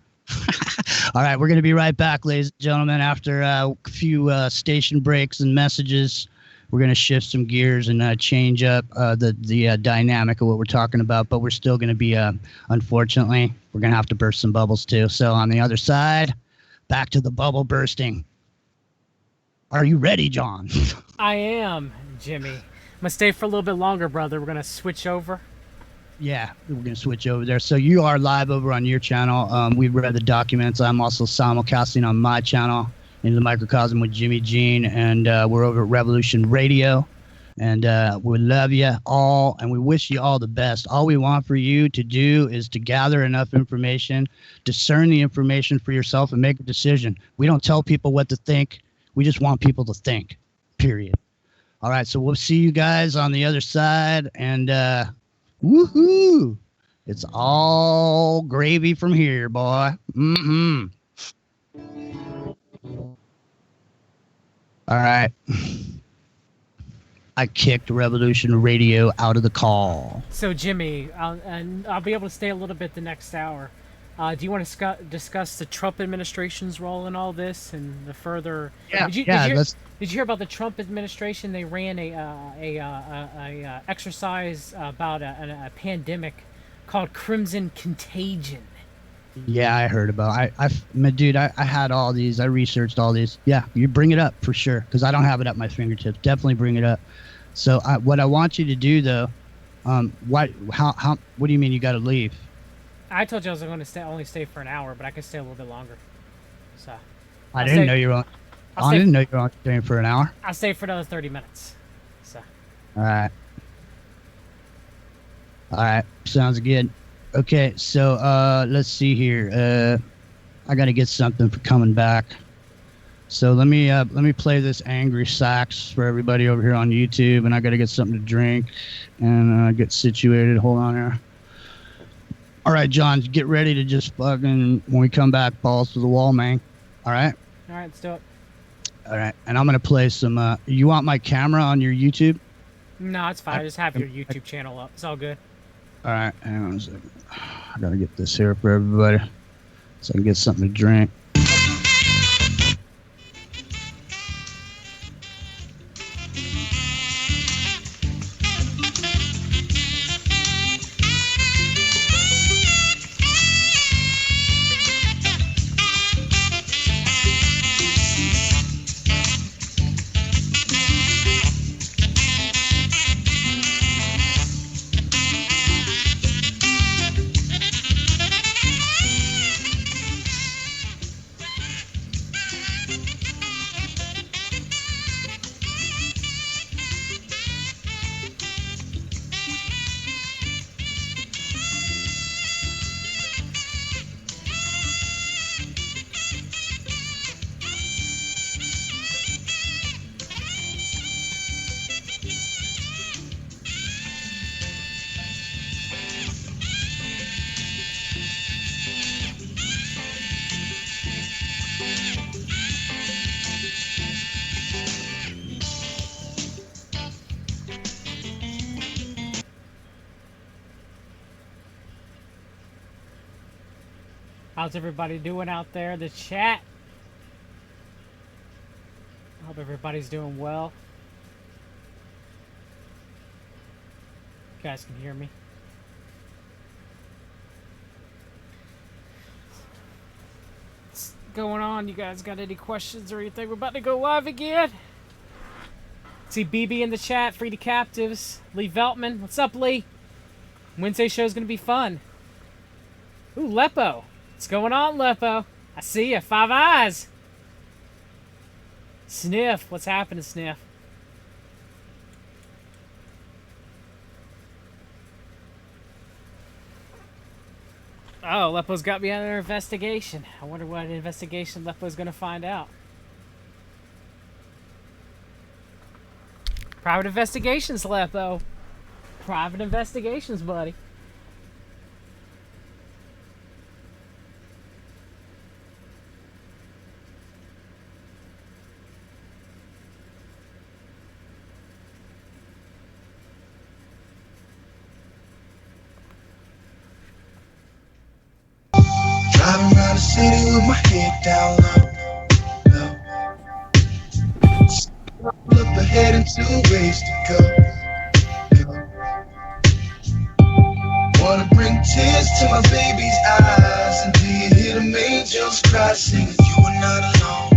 All right, we're going to be right back, ladies and gentlemen. After a few station breaks and messages, we're going to shift some gears and change up the dynamic of what we're talking about. But we're still going to be, unfortunately, we're going to have to burst some bubbles too. So on the other side, back to the bubble bursting. Are you ready, John? I am, Jimmy. I'm going to stay for a little bit longer, brother. We're going to switch over. Yeah, we're going to switch over there. So you are live over on your channel. We've read the documents. I'm also simulcasting on my channel, Into the Microcosm with Jimmy Jean, and we're over at Revolution Radio. And we love you all, and we wish you all the best. All we want for you to do is to gather enough information, discern the information for yourself, and make a decision. We don't tell people what to think. We just want people to think, period. All right, so we'll see you guys on the other side, and woohoo! It's all gravy from here, boy. Mm-hmm. All right. I kicked Revolution Radio out of the call. So, Jimmy, I'll be able to stay a little bit the next hour. Do you want to discuss the Trump administration's role in all this and the further? Yeah, did you hear about the Trump administration? They ran a exercise about a pandemic called Crimson Contagion. Yeah, I heard about. Dude, I had all these. I researched all these. Yeah, you bring it up for sure, because I don't have it at my fingertips. Definitely bring it up. So, what I want you to do though, what do you mean you got to leave? I told you I was going to only stay for an hour, but I can stay a little bit longer. So. I didn't know you were on staying for an hour. I'll stay for another 30 minutes. So. All right. Sounds good. Okay, so let's see here. I got to get something for coming back. So let me play this angry sax for everybody over here on YouTube, and I got to get something to drink and get situated. Hold on here. All right, John, get ready to just fucking, when we come back, balls to the wall, man. All right? All right, let's do it. All right, and I'm going to play some, you want my camera on your YouTube? No, it's fine. I just have your YouTube channel up. It's all good. All right, hang on a second. I got to get this here for everybody so I can get something to drink. How's everybody doing out there in the chat? Hope everybody's doing well. You guys can hear me. What's going on? You guys got any questions or anything? We're about to go live again. See BB in the chat, Free to Captives. Lee Veltman. What's up, Lee? Wednesday show's going to be fun. Ooh, Lepo. What's going on, Lepo? I see ya. Five Eyes. Sniff. What's happening, Sniff? Oh, Lepo's got me under investigation. I wonder what investigation Lepo's going to find out. Private investigations, Lepo. Private investigations, buddy. Driving around the city with my head down low. Look ahead and two ways to go. Wanna bring tears to my baby's eyes, and do you hear them angels cry, singing, you are not alone.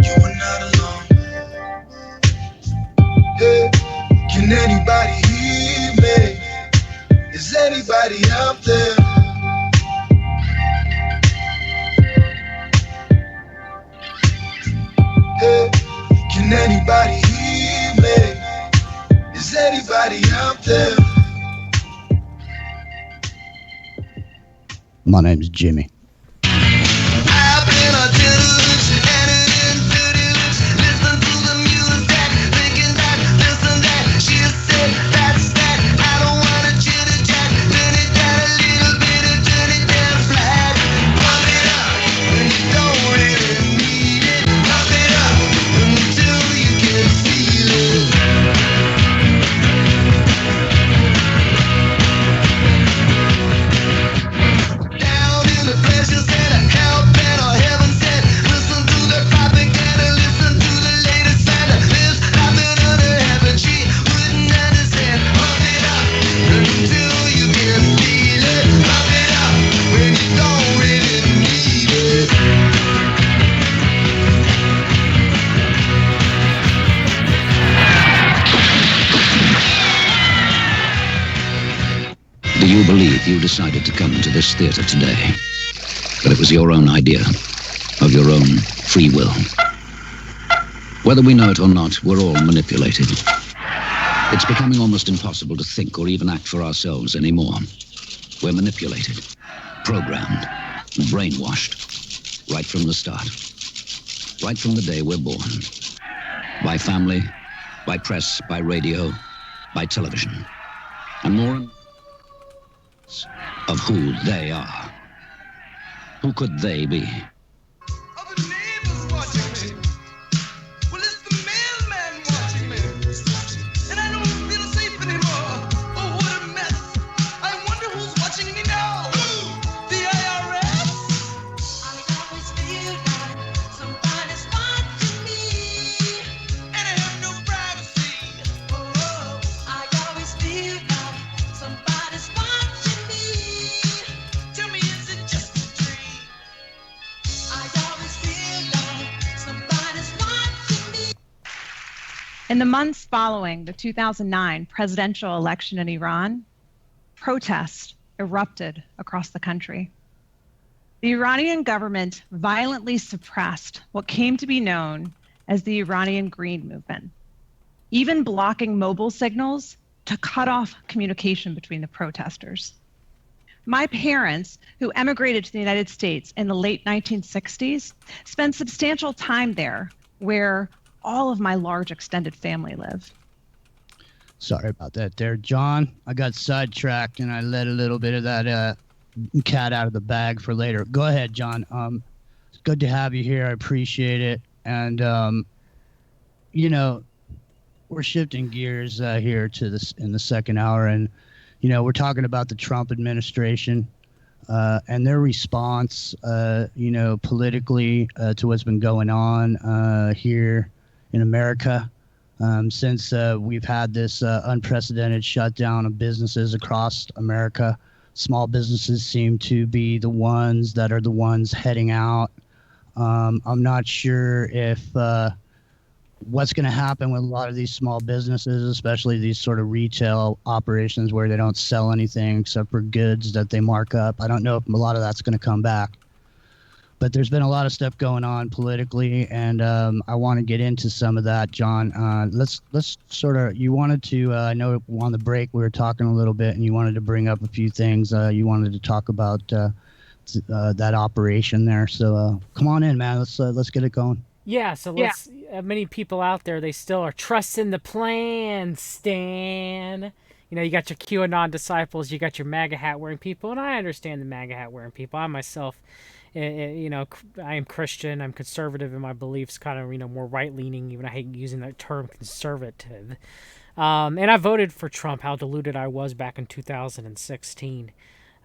You are not alone. Hey, can anybody hear me? Is anybody out there? Hey, can anybody hear me? Is anybody out there? My name's Jimmy. I've been a dude, and it introduced. Listen to the music, thinking that, listen that. She said, that's that. I don't wanna chitter chat. Turn it down a little bit and turn it down flat. Pump it up when you don't really need it. Pump it up until you can feel it. Down in the believe you decided to come to this theater today, but it was your own idea, of your own free will. Whether we know it or not, we're all manipulated. It's becoming almost impossible to think or even act for ourselves anymore. We're manipulated, programmed, brainwashed, right from the start. Right from the day we're born. By family, by press, by radio, by television. And more of who they are. Who could they be? Other neighbors watching me. Well, it's the mailman watching me. And I don't feel safe anymore. Oh, what a mess. I wonder who's watching me now. The IRS? I always feel like somebody's watching me. And I have no privacy. Oh, I always feel like somebody's watching me. Tell me, is it just a dream? I always feel like somebody's watching me. In the months following the 2009 presidential election in Iran, protests erupted across the country. The Iranian government violently suppressed what came to be known as the Iranian Green Movement, even blocking mobile signals to cut off communication between the protesters. My parents, who emigrated to the United States in the late 1960s, spent substantial time there, where all of my large extended family live. Sorry about that there, John. I got sidetracked and I let a little bit of that cat out of the bag for later. Go ahead, John. It's good to have you here. I appreciate it. And, you know, we're shifting gears here to this in the second hour. And, you know, we're talking about the Trump administration and their response, you know, politically to what's been going on here in America. Since we've had this unprecedented shutdown of businesses across America, small businesses seem to be the ones that are the ones heading out. I'm not sure if what's going to happen with a lot of these small businesses, especially these sort of retail operations where they don't sell anything except for goods that they mark up. I don't know if a lot of that's going to come back. But there's been a lot of stuff going on politically, and I want to get into some of that, John. Let's sort of, you wanted to, I know on the break we were talking a little bit, and you wanted to bring up a few things. You wanted to talk about that operation there. So come on in, man. Let's get it going. Yeah, so let's. Many people out there, they still are trusting the plan, Stan. You know, you got your QAnon disciples, you got your MAGA hat wearing people, and I understand the MAGA hat wearing people. I myself, you know, I am Christian. I'm conservative in my beliefs, kind of, you know, more right-leaning, even I hate using that term conservative. And I voted for Trump, how deluded I was back in 2016,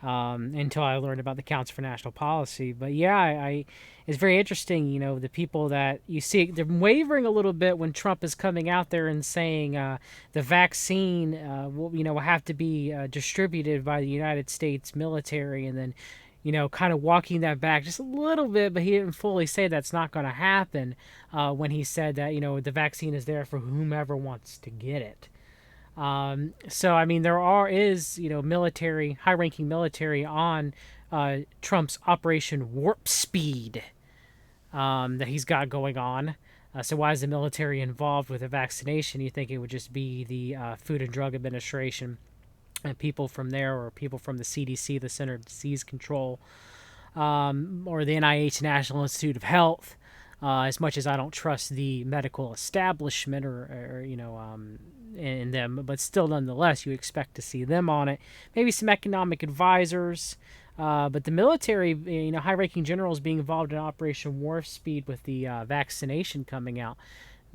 until I learned about the Council for National Policy. But yeah, it's very interesting, you know, the people that you see, they're wavering a little bit when Trump is coming out there and saying the vaccine will have to be distributed by the United States military, and then, you know, kind of walking that back just a little bit, but he didn't fully say that's not going to happen when he said that, you know, the vaccine is there for whomever wants to get it. So, I mean, there is, you know, military, high-ranking military on Trump's Operation Warp Speed that he's got going on. So why is the military involved with a vaccination? You think it would just be the Food and Drug Administration and people from there, or people from the CDC, the Center of Disease Control, or the NIH, National Institute of Health. As much as I don't trust the medical establishment or you know, in them, but still, nonetheless, you expect to see them on it. Maybe some economic advisors, but the military, you know, high-ranking generals being involved in Operation Warp Speed with the vaccination coming out.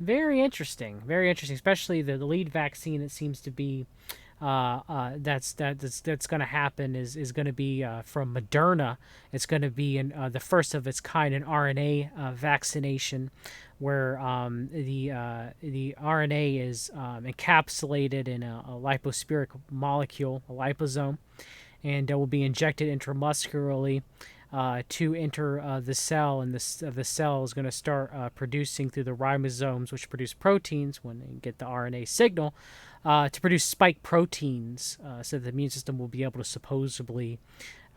Very interesting, especially the lead vaccine that seems to be that's going to happen is going to be from Moderna. It's going to be the first of its kind, an RNA vaccination, where the RNA is encapsulated in a lipospheric molecule, a liposome, and will be injected intramuscularly to enter the cell, and the cell is going to start producing through the ribosomes, which produce proteins when they get the RNA signal, to produce spike proteins, so the immune system will be able to supposedly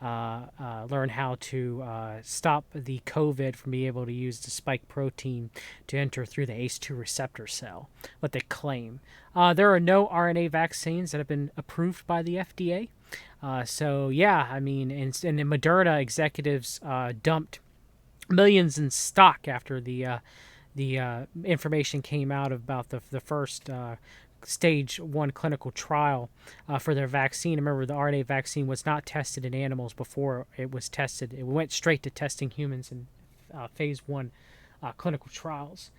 learn how to stop the COVID from being able to use the spike protein to enter through the ACE2 receptor cell, what they claim. There are no RNA vaccines that have been approved by the FDA. So, yeah, I mean, and the Moderna executives dumped millions in stock after the information came out about the first stage 1 clinical trial for their vaccine. Remember, the RNA vaccine was not tested in animals before it was tested. It went straight to testing humans in phase 1 clinical trials.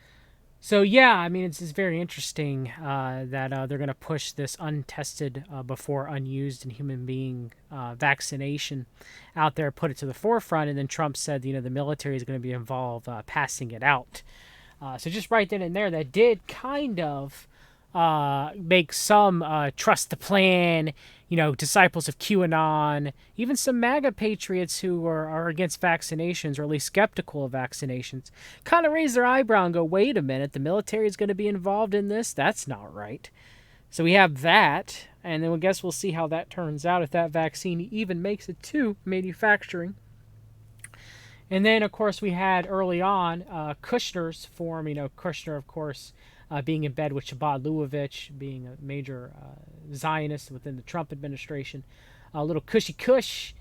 So, yeah, I mean, it's very interesting that they're going to push this untested before unused in human being vaccination out there, put it to the forefront, and then Trump said, the military is going to be involved passing it out. So just right then and there, that did kind of make some trust the plan, disciples of QAnon, even some MAGA patriots who are against vaccinations, or at least skeptical of vaccinations, kind of raise their eyebrow and go, wait a minute, the military is going to be involved in this? That's not right. So we have that, and then I guess we'll see how that turns out, if that vaccine even makes it to manufacturing. And then, of course, we had early on Kushner's form, Kushner, of course, being in bed with Chabad Lubavitch, being a major Zionist within the Trump administration. A little Cushy Kush.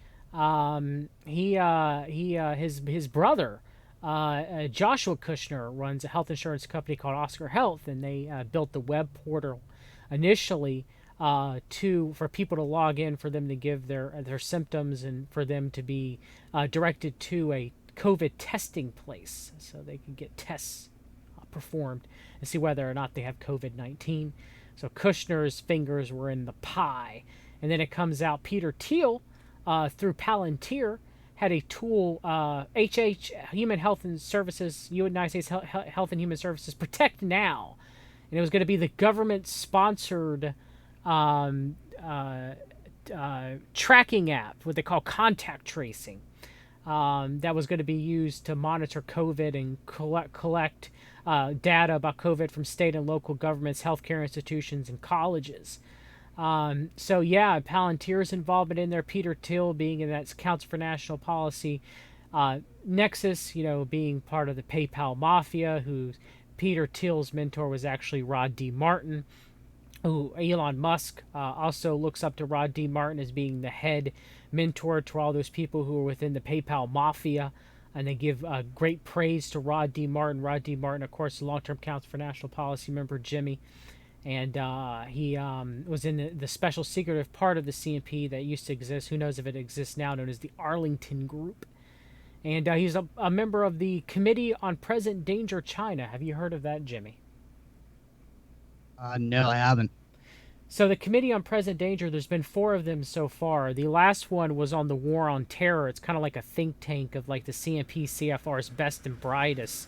His brother, Joshua Kushner, runs a health insurance company called Oscar Health, and they built the web portal initially for people to log in, for them to give their symptoms, and for them to be directed to a COVID testing place so they can get tests performed and see whether or not they have COVID-19. So Kushner's fingers were in the pie. And then it comes out Peter Thiel, through Palantir, had a tool, Human Health and Services, United States Health and Human Services, Protect Now. And it was going to be the government-sponsored tracking app, what they call contact tracing. That was going to be used to monitor COVID and collect data about COVID from state and local governments, healthcare institutions, and colleges. So, yeah, Palantir's involvement in there, Peter Thiel being in that Council for National Policy, Nexus, being part of the PayPal mafia, who Peter Thiel's mentor was actually Rod D. Martin, who Elon Musk also looks up to Rod D. Martin as being the head mentor to all those people who are within the PayPal mafia, and they give great praise to Rod D. Martin. Rod D. Martin, of course, the long-term Council for National Policy member, Jimmy, and he was in the special secretive part of the CNP that used to exist. Who knows if it exists now, known as the Arlington Group. And he's a member of the Committee on Present Danger China. Have you heard of that, Jimmy? No, I haven't. So the Committee on Present Danger, there's been 4 of them so far. The last one was on the War on Terror. It's kind of like a think tank of like the CNP, CFR's best and brightest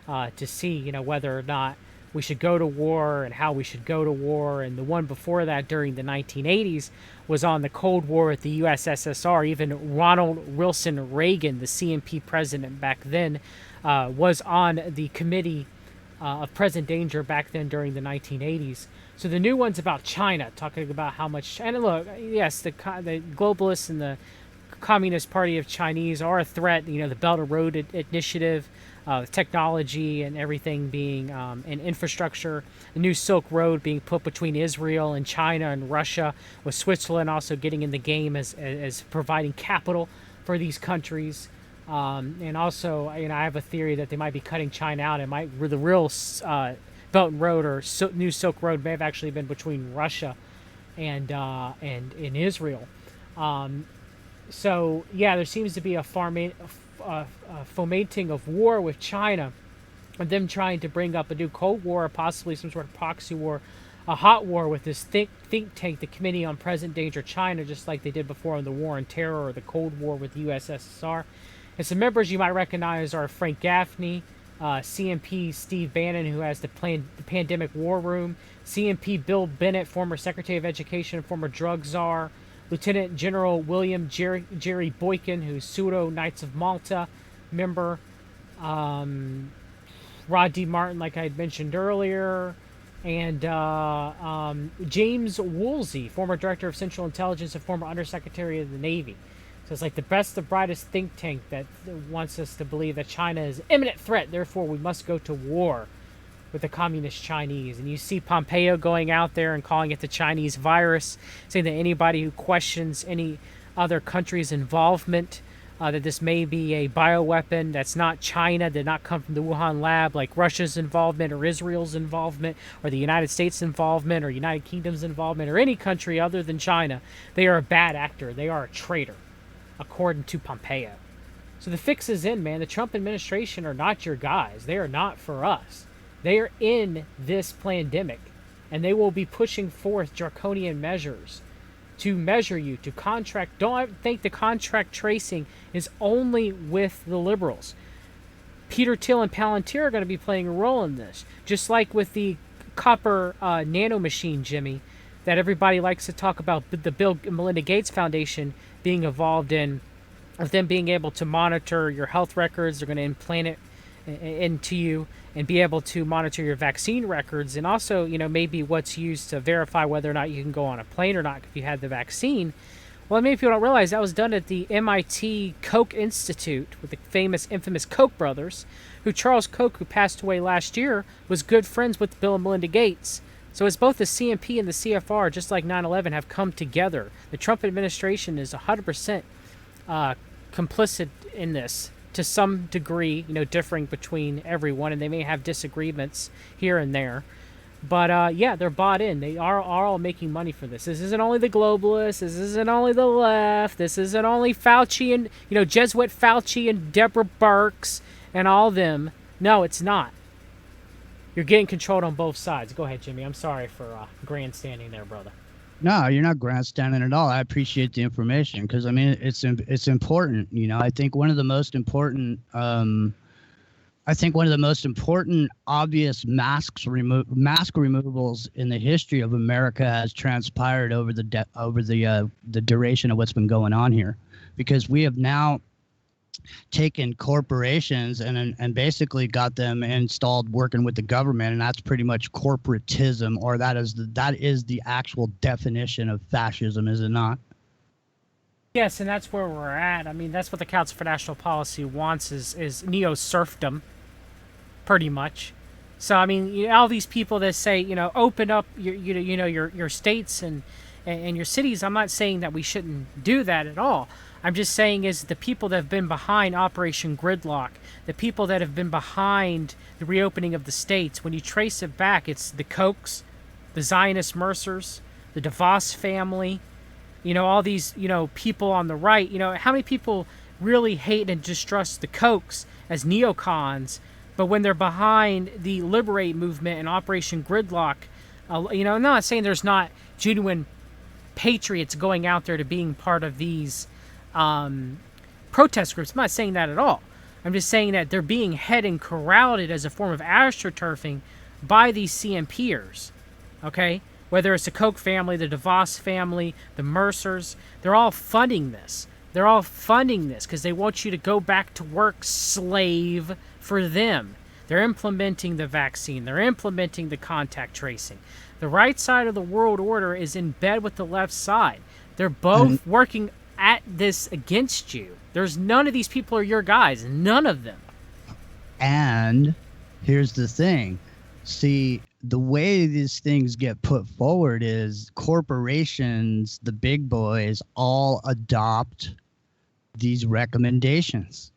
to see, whether or not we should go to war and how we should go to war. And the one before that, during the 1980s, was on the Cold War with the USSR. Even Ronald Wilson Reagan, the CNP president back then, was on the Committee of Present Danger back then during the 1980s. So the new one's about China, talking about how much... And look, yes, the globalists and the Communist Party of Chinese are a threat. The Belt and Road Initiative, technology and everything being an infrastructure. The new Silk Road being put between Israel and China and Russia, with Switzerland also getting in the game as providing capital for these countries. And also, I have a theory that they might be cutting China out. The real Belt and Road or new Silk Road may have actually been between Russia and in Israel. So, yeah, there seems to be a fomenting of war with China, and them trying to bring up a new Cold War, or possibly some sort of proxy war, a hot war with this think tank, the Committee on Present Danger China, just like they did before on the War on Terror or the Cold War with the USSR. And some members you might recognize are Frank Gaffney, CMP Steve Bannon, who has the Pandemic War Room, CMP Bill Bennett, former Secretary of Education, former drug czar, Lieutenant General William Jerry Boykin, who's pseudo Knights of Malta member, Rod D. Martin, like I had mentioned earlier, And James Woolsey, former director of Central Intelligence and former Undersecretary of the Navy. So it's like the best, the brightest think tank that wants us to believe that China is an imminent threat. Therefore, we must go to war with the communist Chinese. And you see Pompeo going out there and calling it the Chinese virus, saying that anybody who questions any other country's involvement, that this may be a bioweapon that's not China, did not come from the Wuhan lab, like Russia's involvement or Israel's involvement or the United States' involvement or United Kingdom's involvement or any country other than China, they are a bad actor. They are a traitor, according to Pompeo. So the fix is in, man. The Trump administration are not your guys. They are not for us. They are in this pandemic, and they will be pushing forth draconian measures to measure you, to contract. Don't think the contract tracing is only with the liberals. Peter Thiel and Palantir are going to be playing a role in this, just like with the copper nano machine, Jimmy, that everybody likes to talk about. The Bill and Melinda Gates Foundation being involved in, of them being able to monitor your health records. They're going to implant it into you and be able to monitor your vaccine records, and also, maybe what's used to verify whether or not you can go on a plane or not if you had the vaccine. Well, many people don't realize that was done at the MIT Koch Institute with the infamous Koch brothers, who Charles Koch, who passed away last year, was good friends with Bill and Melinda Gates. So it's both the CMP and the CFR, just like 9/11, have come together. The Trump administration is 100% complicit in this, to some degree, differing between everyone, and they may have disagreements here and there. But yeah, they're bought in. They are all making money for this. This isn't only the globalists. This isn't only the left. This isn't only Fauci and, Jesuit Fauci and Deborah Birx and all them. No, it's not. You're getting controlled on both sides. Go ahead, Jimmy. I'm sorry for grandstanding there, brother. No, you're not grandstanding at all. I appreciate the information because it's important. I think one of the most important obvious mask removals in the history of America has transpired over the duration of what's been going on here, because we have now taken corporations and basically got them installed working with the government, and that's pretty much corporatism, or that is the actual definition of fascism, is it not? Yes, and that's where we're at. That's what the Council for National Policy wants is neo-serfdom, pretty much. So all these people that say open up your states and your cities. I'm not saying that we shouldn't do that at all. I'm just saying is the people that have been behind Operation Gridlock, the people that have been behind the reopening of the states, when you trace it back, it's the Kochs, the Zionist Mercers, the DeVos family, all these, people on the right. How many people really hate and distrust the Kochs as neocons, but when they're behind the LBRY movement and Operation Gridlock, I'm not saying there's not genuine patriots going out there to being part of these protest groups. I'm not saying that at all. I'm just saying that they're being head and corralled as a form of astroturfing by these CMPers. Okay? Whether it's the Koch family, the DeVos family, the Mercers, they're all funding this. They're all funding this because they want you to go back to work, slave, for them. They're implementing the vaccine. They're implementing the contact tracing. The right side of the world order is in bed with the left side. They're both working at this against you. There's none of these people are your guys. None of them. And here's the thing. See, the way these things get put forward is corporations, the big boys, all adopt these recommendations.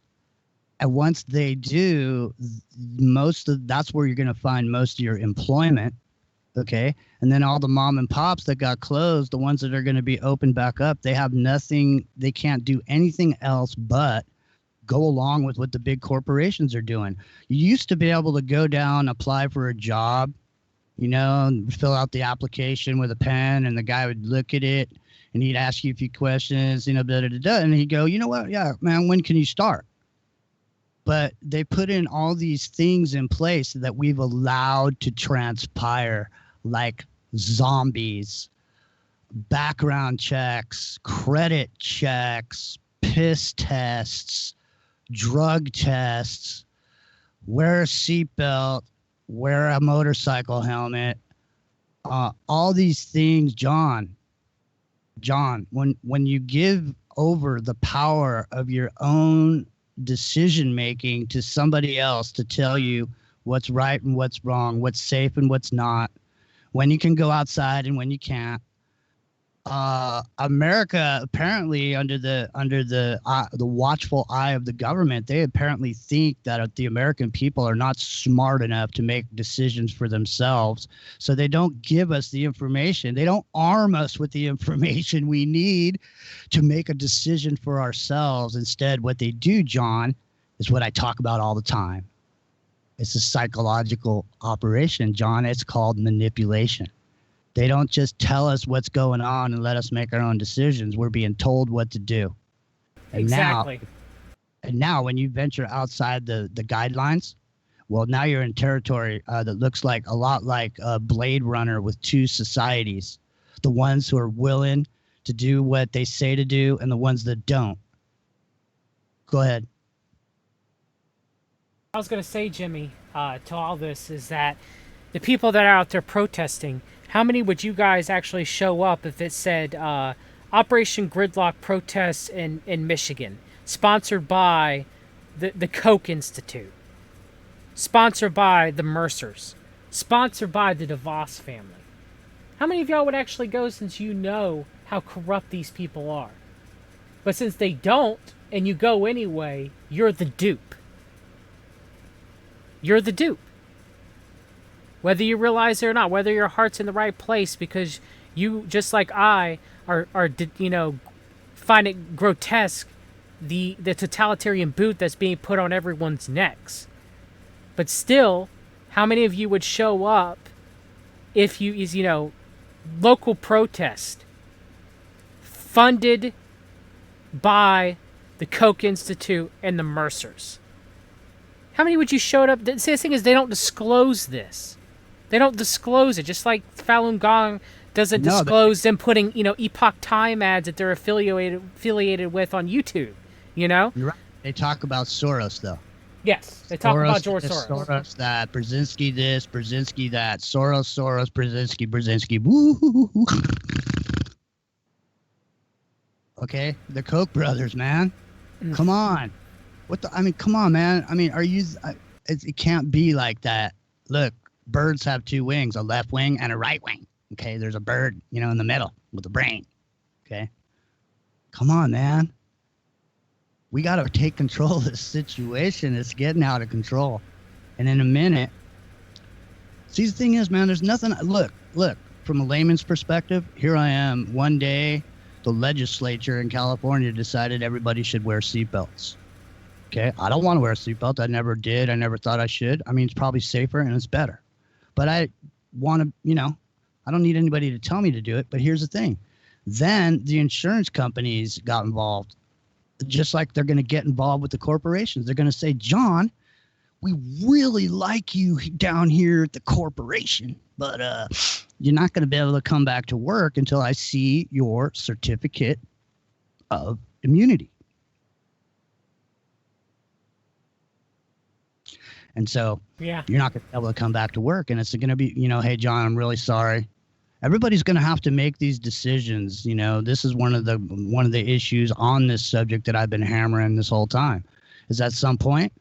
And once they do, that's where you're going to find most of your employment. Okay. And then all the mom and pops that got closed, the ones that are going to be opened back up, they have nothing. They can't do anything else but go along with what the big corporations are doing. You used to be able to go down, apply for a job, and fill out the application with a pen, and the guy would look at it and he'd ask you a few questions, and he'd go, you know what? Yeah, man, when can you start? But they put in all these things in place that we've allowed to transpire, like zombies, background checks, credit checks, piss tests, drug tests, wear a seatbelt, wear a motorcycle helmet, All these things, John, when you give over the power of your own decision making to somebody else to tell you what's right and what's wrong, what's safe and what's not, when you can go outside and when you can't. America apparently under the watchful eye of the government, they apparently think that the American people are not smart enough to make decisions for themselves, so they don't give us the information. They don't arm us with the information we need to make a decision for ourselves. Instead, what they do, John, is what I talk about all the time. It's a psychological operation, John. It's called manipulation. They don't just tell us what's going on and let us make our own decisions. We're being told what to do. And Exactly. Now when you venture outside the guidelines, well, now you're in territory that looks like a lot like Blade Runner with two societies. The ones who are willing to do what they say to do and the ones that don't. Go ahead. I was going to say, Jimmy, to all this is that the people that are out there protesting, how many would you guys actually show up if it said Operation Gridlock protests in Michigan, sponsored by the Koch Institute, sponsored by the Mercers, sponsored by the DeVos family? How many of y'all would actually go, since you know how corrupt these people are? But since they don't, and you go anyway, you're the dupe. You're the dupe. Whether you realize it or not, whether your heart's in the right place, because you, just like I, are find it grotesque, the totalitarian boot that's being put on everyone's necks. But still, how many of you would show up if local protest funded by the Koch Institute and the Mercers? How many would you show up? The thing is, they don't disclose this. They don't disclose it, just like Falun Gong doesn't disclose them putting, Epoch Time ads that they're affiliated with on YouTube, You're right. They talk about Soros, though. Yes, they talk about George Soros. Soros that, Brzezinski this, Brzezinski that, Soros, Brzezinski. Woo! Okay, the Koch brothers, man. Come on. Come on, man. It can't be like that. Look, birds have two wings, a left wing and a right wing. Okay, there's a bird, in the middle with a brain. Okay, come on, man. We got to take control of this situation. It's getting out of control. And in a minute, see, the thing is, man, there's nothing. Look, from a layman's perspective, here I am. One day, the legislature in California decided everybody should wear seatbelts. Okay, I don't want to wear a seatbelt. I never did. I never thought I should. It's probably safer and it's better. But I want to, I don't need anybody to tell me to do it. But here's the thing. Then the insurance companies got involved, just like they're going to get involved with the corporations. They're going to say, John, we really like you down here at the corporation, but you're not going to be able to come back to work until I see your certificate of immunity. And so you're not going to be able to come back to work. And it's going to be, hey, John, I'm really sorry. Everybody's going to have to make these decisions. This is one of the issues on this subject that I've been hammering this whole time, is at some point,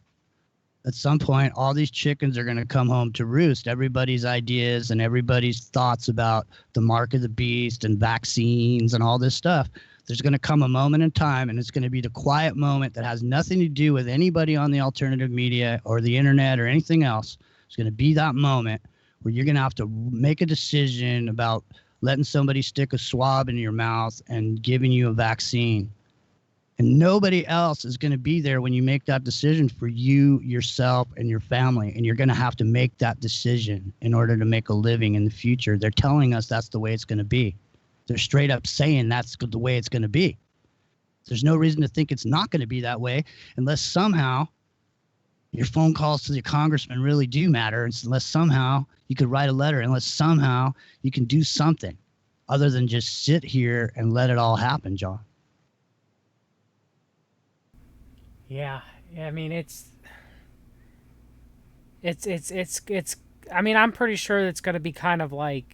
all these chickens are going to come home to roost. Everybody's ideas and everybody's thoughts about the mark of the beast and vaccines and all this stuff. There's going to come a moment in time, and it's going to be the quiet moment that has nothing to do with anybody on the alternative media or the internet or anything else. It's going to be that moment where you're going to have to make a decision about letting somebody stick a swab in your mouth and giving you a vaccine. And nobody else is going to be there when you make that decision for you, yourself, and your family. And you're going to have to make that decision in order to make a living in the future. They're telling us that's the way it's going to be. They're straight up saying that's the way it's going to be. There's no reason to think it's not going to be that way unless somehow your phone calls to the congressman really do matter, unless somehow you could write a letter, unless somehow you can do something other than just sit here and let it all happen, John. Yeah, it's I mean, I'm pretty sure it's going to be kind of like,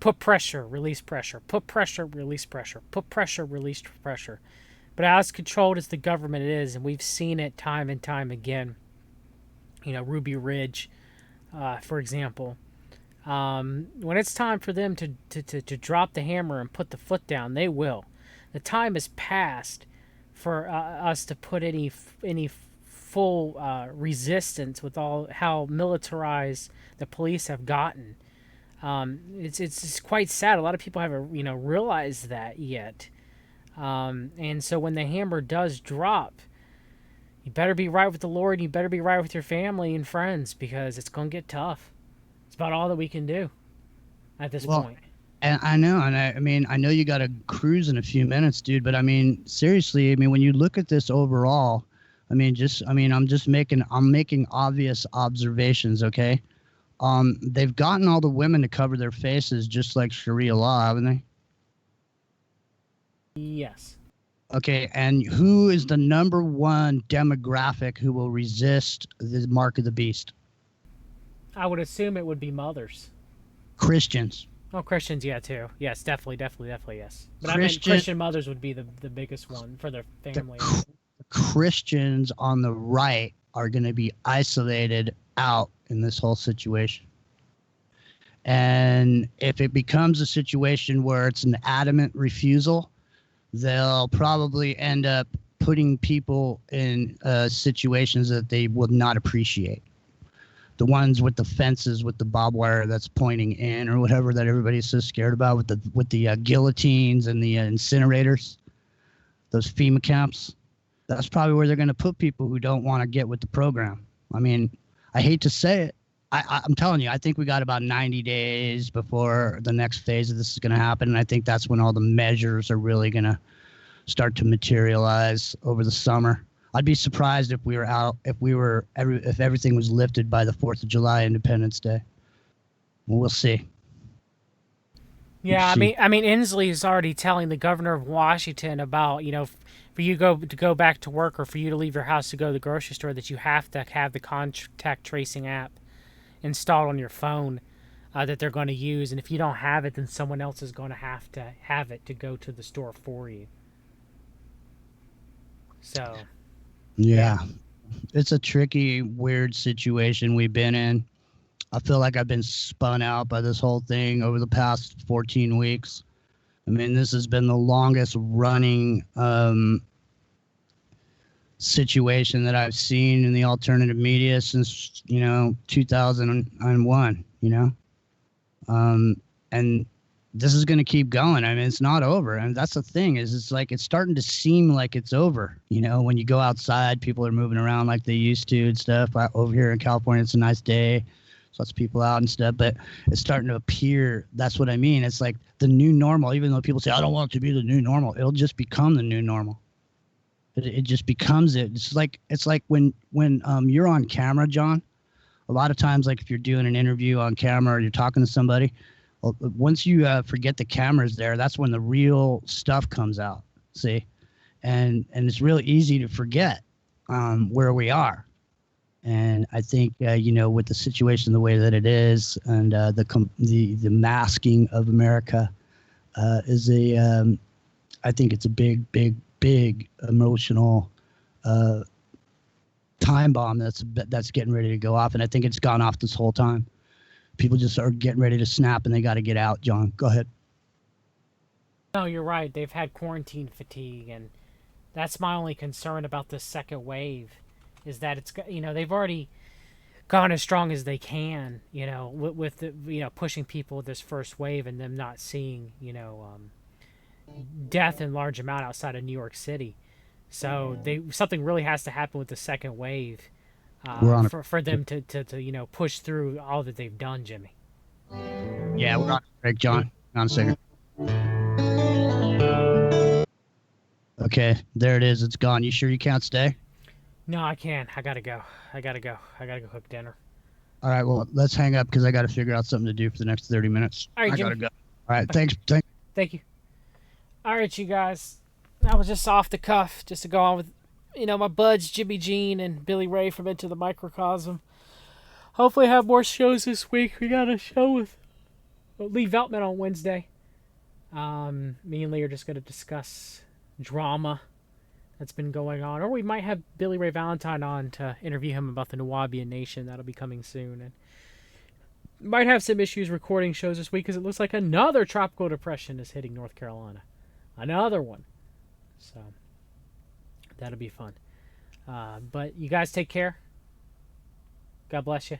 put pressure, release pressure, put pressure, release pressure, put pressure, release pressure. But as controlled as the government is, and we've seen it time and time again, Ruby Ridge, for example, when it's time for them to drop the hammer and put the foot down, they will. The time has passed for us to put any full resistance with all how militarized the police have gotten. It's quite sad. A lot of people haven't realized that yet. And so when the hammer does drop, you better be right with the Lord. And you better be right with your family and friends, because it's gonna get tough. It's about all that we can do at this point. And I know, and I know you got to cruise in a few minutes, dude. But I mean, seriously, when you look at this overall, I'm making obvious observations, okay? They've gotten all the women to cover their faces, just like Sharia law, haven't they? Yes. Okay, and who is the number one demographic who will resist the mark of the beast? I would assume it would be mothers. Christians. Oh, Christians, yeah, too. Yes, definitely, yes. But I meant Christian mothers would be the biggest one for their family. The Christians on the right are going to be isolated out in this whole situation. And if it becomes a situation where it's an adamant refusal, they'll probably end up putting people in situations that they would not appreciate. The ones with the fences with the barbed wire that's pointing in, or whatever that everybody's so scared about, with the guillotines and the incinerators, those FEMA camps. That's probably where they're going to put people who don't want to get with the program. I mean, I hate to say it. I'm telling you, I think we got about 90 days before the next phase of this is going to happen. And I think that's when all the measures are really going to start to materialize over the summer. I'd be surprised if if everything was lifted by the 4th of July, Independence Day. Well, we'll see. Yeah, I mean, Inslee is already telling the governor of Washington about, for you to go back to work, or for you to leave your house to go to the grocery store, that you have to have the contact tracing app installed on your phone that they're going to use. And if you don't have it, then someone else is going to have it to go to the store for you. So... Yeah, it's a tricky, weird situation we've been in. I feel like I've been spun out by this whole thing over the past 14 weeks. I mean, this has been the longest running situation that I've seen in the alternative media since, 2001, and this is going to keep going. I mean, it's not over. And that's the thing, is it's like it's starting to seem like it's over. When you go outside, people are moving around like they used to and stuff. Over here in California, it's a nice day. So lots of people out and stuff, but it's starting to appear. That's what I mean. It's like the new normal, even though people say, I don't want it to be the new normal. It'll just become the new normal. It just becomes it. It's like when you're on camera, John, a lot of times, like if you're doing an interview on camera or you're talking to somebody, once you forget the camera's there, that's when the real stuff comes out. See, and it's really easy to forget where we are. And I think with the situation the way that it is, and the masking of America is I think it's a big emotional time bomb that's getting ready to go off, and I think it's gone off this whole time. People just are getting ready to snap, and they got to get out. John, go ahead. No, you're right. They've had quarantine fatigue, and that's my only concern about this second wave, is that it's they've already gone as strong as they can, with the, pushing people with this first wave, and them not seeing death in large amount outside of New York City. So something really has to happen with the second wave. For them to push through all that they've done, Jimmy. Yeah, we're on a break, John. Hang on a second. Okay, there it is. It's gone. You sure you can't stay? No, I can't. I gotta go. I gotta go cook dinner. All right, well, let's hang up because I got to figure out something to do for the next 30 minutes. All right, Jimmy. I gotta go. All right, thanks. Thank you. All right, you guys. That was just off the cuff, just to go on with my buds, Jimmy Jean and Billy Ray from Into the Microcosm. hopefully have more shows this week. We got a show with Lee Veltman on Wednesday. Me and Lee are just going to discuss drama that's been going on. Or we might have Billy Ray Valentine on to interview him about the Nawabian Nation. That'll be coming soon. And might have some issues recording shows this week because it looks like another tropical depression is hitting North Carolina. Another one. So that'll be fun. But you guys take care. God bless you.